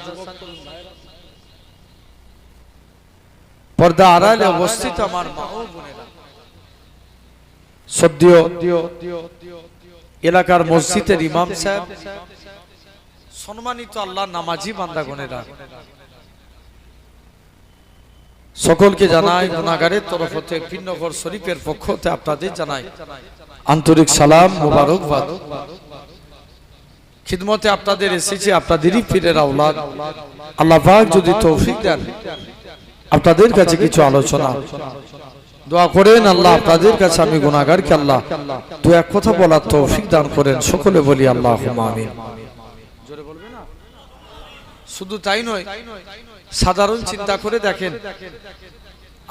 পর্দা আড়ালে অবস্থিত আমার মা ও বোনেরা সদ্য এলাকার মসজিদের ইমাম সাহেব সম্মানিত আল্লাহর নামাজি বান্দা বোনেরা সকলকে জানাই গুনাহগারের তরফ হতে পিন্নগর শরীফের পক্ষ হতে আপনাদের জানাই আন্তরিক সালাম মোবারকবাদ। খিদমতে আপনাদের এসেছি আপনাদেরই পীরের আওলাদ। আল্লাহ পাক যদি তৌফিক দেন আপনাদের কাছে কিছু আলোচনা দোয়া করেন আল্লাহ আপনাদের কাছে আমি গুনাহগারকে আল্লাহ দু এক কথা বলার তৌফিক দান করেন। সকলে বলি আল্লাহুম্মা আমিন। জোরে বলবে না? শুধু তাই নয়, সাধারণ চিন্তা করে দেখেন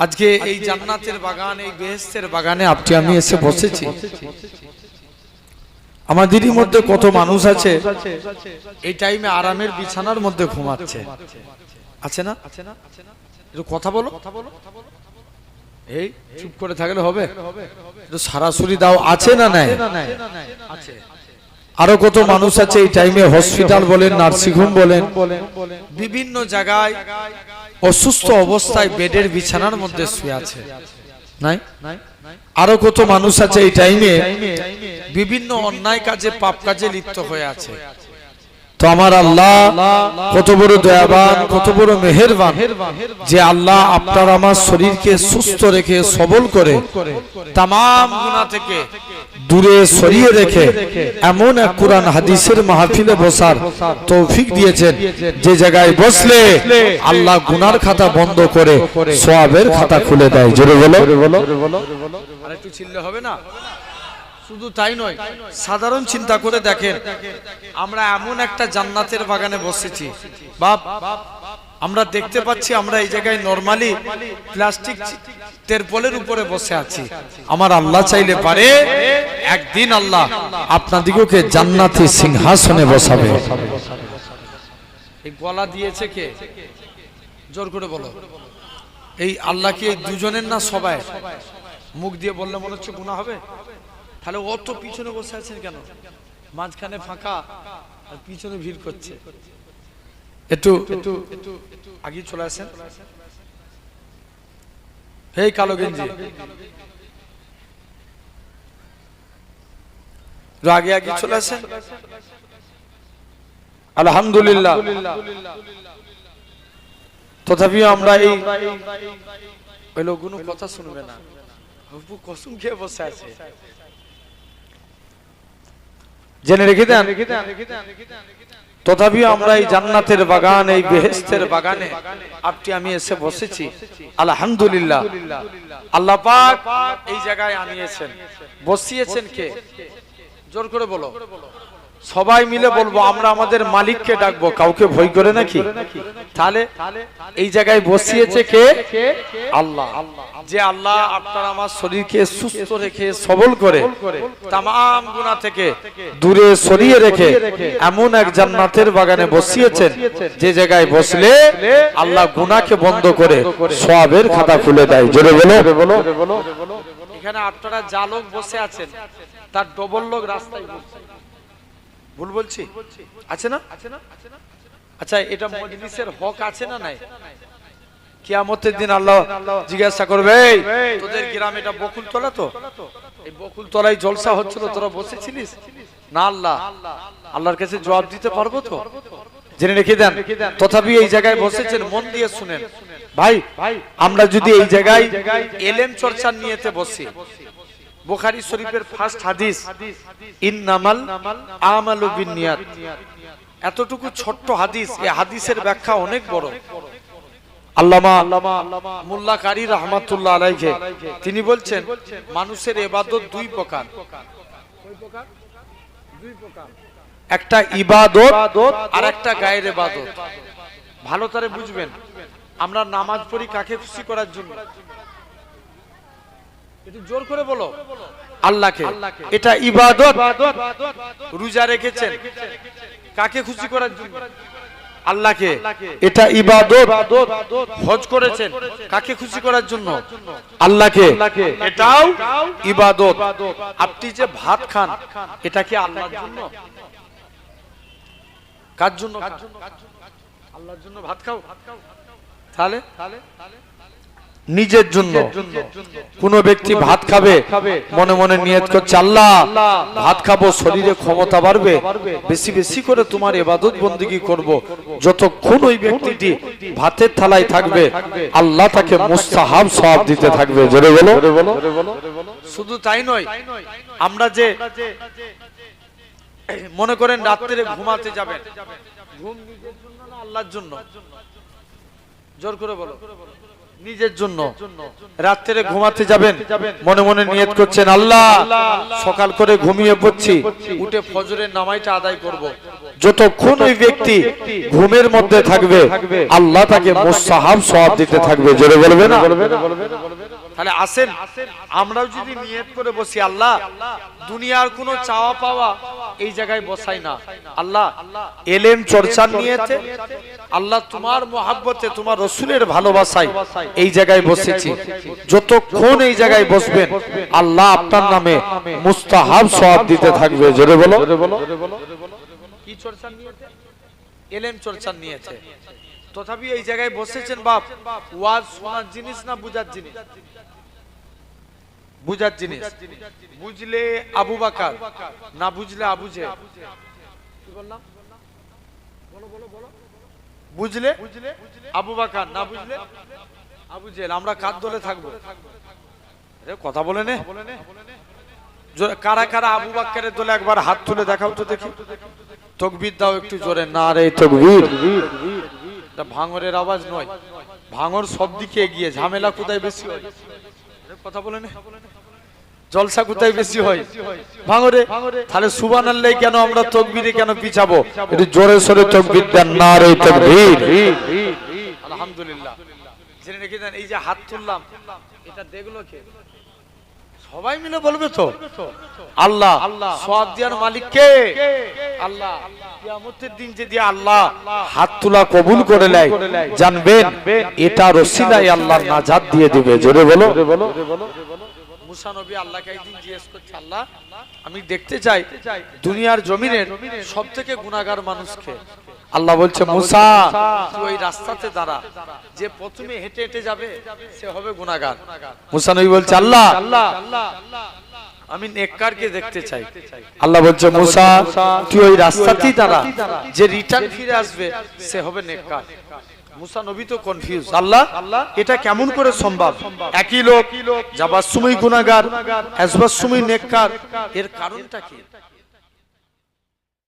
আজকে এই জান্নাতের বাগান এই বেহেশতের বাগানে আপনি আমি এসে বসেছি। আমাদেরই মধ্যে কত মানুষ আছে এই টাইমে আরামের বিছানার মধ্যে ঘুমাচ্ছে, আছে না? একটু কথা বলো, এই চুপ করে থাকলে হবে? একটু সরাসরি দাও, আছে না নাই? আছে। আরো কত মানুষ আছে এই টাইমে হসপিটাল বলেন নার্সিং হোম বলেন বিভিন্ন জায়গায় অসুস্থ অবস্থায় বেডের বিছানার মধ্যে শুয়ে আছে, নাই? আরো কত মানুষ আছে এই টাইমে বিভিন্ন অন্যায় কাজে পাপ কাজে লিপ্ত হয়ে আছে। তো আমার আল্লাহ কত বড় দয়াবান, কত বড় মেহেরবান যে আল্লাহ আপনার আমার শরীরকে সুস্থ রেখে সবল করে তামাম গুনাহ থেকে দূরে সরিয়ে রেখে এমন এক কোরআন হাদিসের মাহফিলে বসার তৌফিক দিয়েছেন যে জায়গায় বসলে আল্লাহ গুনার খাতা বন্ধ করে সওয়াবের খাতা খুলে দেয়। জোরে বলো। আর একটু চিল্লে হবে না? শুধু তাই নয়, সাধারণ চিন্তা করে দেখেন আমরা এমন একটা জান্নাতের বাগানে বসেছি বাপ, আমরা দেখতে পাচ্ছি আমরা এই জায়গায় নরমালি প্লাস্টিক তেরপলের উপরে বসে আছি। আমার আল্লাহ চাইলে পারে একদিন আল্লাহ আপনাদিগকে জান্নাতি সিংহাসনে বসাবে। এই গলা দিয়েছে কে? জোর করে বলো। এই আল্লাহ কি এই দুজনের না সবাই? মুখ দিয়ে বললে মনে হচ্ছে গুনাহ হবে। তাহলে অত পিছনে বসে আছেন কেন? মাঝখানে ফাঁকা আর পিছনে ভিড় করছে। একটু আগে চলে আসেন। এই কালো গেঞ্জি আগে আগে চলে আসেন। আলহামদুলিল্লাহ। তথাপিও আমরা এই লোকগুলো কথা শুনবে না, কসম খেয়ে বসে আছে। জেনে রেখে দেন। তথাপিও আমরা এই জান্নাতের বাগান এই বেহেশতের বাগানে আপনি আমি এসে বসেছি আলহামদুলিল্লাহ। আল্লাহ পাক এই জায়গায় আনিয়েছেন, বসিয়েছেন কে? জোর করে বলো। সবাই মিলে বলবো আমরা আমাদের মালিককে ডাকবো, কাউকে ভয় করে নাকি? তাহলে এই জায়গায় বসিয়েছে কে? আল্লাহ। যে আল্লাহ আপনার আমার শরীরকে সুস্থ রেখে সবল করে তামাম গুনাহ থেকে দূরে সরিয়ে রেখে এমন এক জান্নাতের বাগানে বসিয়েছেন যে জায়গায় বসলে আল্লাহ গুনাহকে বন্ধ করে সওয়াবের খাতা খুলে দেয়। জোরে বলো। এখানে আপনারা যা লোক বসে আছেন তার ডবল লোক রাস্তায় বসছে। ভুল বলছি? আছে না? আচ্ছা, এটা মজলিসের হক আছে না নাই? কিয়ামতের দিন আল্লাহ জিজ্ঞাসা করবে, তোদের গ্রামে এটা বকুলতলা তো? এই বকুলতলায় জলসা হচ্ছিল, তোরা বসেছিলিস না? আল্লাহর কাছে জবাব দিতে পারবো তো? জেনে রেখে দেন। তথাপি এই জায়গায় বসেছেন, মন দিয়ে শুনেন ভাই। আমরা যদি এই জায়গায় এলেম চর্চার নিয়েতে বসি, বুখারী শরীফের ফার্স্ট হাদিস ইন্নামাল আমালু বিন্নিয়াত, এতটুকু ছোট্ট হাদিস, এই হাদিসের ব্যাখ্যা অনেক বড়। আল্লামা মোল্লা কারি রহমাতুল্লাহ আলাইহি তিনি বলছেন মানুষের ইবাদত দুই প্রকার। একটা ইবাদত আর একটা গায়ের ইবাদত। ভালো করে বুঝবেন, আমরা নামাজ পড়ি কাকে খুশি করার জন্য? একটু জোর করে বলো, আল্লাহকে। এটা ইবাদত। রোজা রেখেছেন কাকে খুশি করার জন্য? আল্লাহকে। এটা ইবাদত। হজ করেছেন কাকে খুশি করার জন্য? আল্লাহকে। এটাও ইবাদত। আপনি যে ভাত খান এটা কি আল্লাহর জন্য? কার জন্য? আল্লাহর জন্য ভাত খাও? তাহলে নিজের জন্য। কোন ব্যক্তি ভাত খাবে মনে মনে নিয়ত করছে আল্লাহ ভাত খাবো, শরীরে ক্ষমতা বাড়বে, বেশি বেশি করে তোমার ইবাদত বন্দেগী করব। যতক্ষণ ওই ব্যক্তিটি ভাতের থালায় থাকবে আল্লাহ তাকে মুস্তাহাব সওয়াব দিতে থাকবে। জোরে বলো। শুধু তাই নয়, আমরা যে মনে করেন রাত্রে ঘুমাতে যাবেন, ঘুম নিজের জন্য না আল্লাহর জন্য? জোর করে বলো। নিজের জন্য। রাত্রে ঘুমাতে যাবেন মনে মনে নিয়ত করছেন আল্লাহ সকাল করে ঘুমিয়ে পড়ছি, উঠে ফজরের নামাজটা আদায় করব। যতক্ষণ ওই ব্যক্তি ঘুমের মধ্যে থাকবে আল্লাহ তাকে মুস্তাহাব সওয়াব দিতে থাকবে। জোরে বলবে না? তাহলে আসেন আমরাও যদি নিয়ত করে বসি আল্লাহ দুনিয়ার কোনো চাওয়া পাওয়া এই জায়গায় বসাই না, আল্লাহ এলেম চর্চার নিয়েতে, আল্লাহ তোমার মহাব্বতে তোমার রসুলের ভালোবাসায় এই জায়গায় বসেছি। যতক্ষণ এই জায়গায় বসবেন আল্লাহ আপনার নামে মুস্তাহাব সওয়াব দিতে থাকবে। জোরে বলো। কি চর্চার নিয়েতে? এলেম চর্চার নিয়েতে। তথাপি এই জায়গায় বসেছেন বাপ ওয়াজ শোনার জিনিস না বুঝার জিনিস? বুঝার জিনিস। বুঝলে আবু বকর, না বুঝলে আবু জেহেল। কি বললাম? বলো বলো বলো। বুঝলে আবু বকর, না বুঝলে আবু জেহেল। আমরা কার দলে থাকবো? আরে কথা বলে নে। কারা কারা আবু বকরের দলে একবার হাত তুলে দেখাও তো দেখি। তাকবীর দাও একটু জোরে। নারে তাকবীর। এটা ভাঙরের আওয়াজ নয়, ভাঙর সব দিকে এগিয়ে। ঝামেলা কোথায় বেশি হয়? কথা বলে নে। জলসা কোথায় বেশি হয়? ভাঙরে। তাহলে সুবহানাল্লাহ কেন আমরা তাকবীরে কেন পিছাবো? একটু জোরে সোরে তাকবীর দেন। নারে তাকবীর। আলহামদুলিল্লাহ। জেনে রেখে দেন এই যে হাত তুললাম এটা দেখলো কে? সবাই মিলে বলবে তো আল্লাহ। সওয়াব দেওয়ার মালিক কে? আল্লাহ। কিয়ামতের দিন যদি আল্লাহ হাত তোলা কবুল করে নেয় জানবেন এটা রসিলায় আল্লাহর নাজাত দিয়ে দিবে। জোরে বলো। মুসা নবী আল্লাহকে একদিন জিজ্ঞেস করছে আল্লাহ আমি দেখতে চাই দুনিয়ার জমিনের সবথেকে গুনাহগার মানুষকে। আল্লাহ বলছে মুসা তুই ওই রাস্তাতে দাঁড়া, যে প্রথমে হেঁটে হেঁটে যাবে সে হবে গুনাহগার। মুসা নবী বলছে আল্লাহ আমি নেককারকে দেখতে চাই। আল্লাহ বলছে মুসা তুই ওই রাস্তাতেই দাঁড়া, যে রিটার্ন ফিরে আসবে সে হবে নেককার। মুসা নবী তো কনফিউজ, আল্লাহ এটা কেমন করে সম্ভব? একই লোক যাবার সময় গুনাহগার, আসবার সময় নেককার, এর কারণটা কি?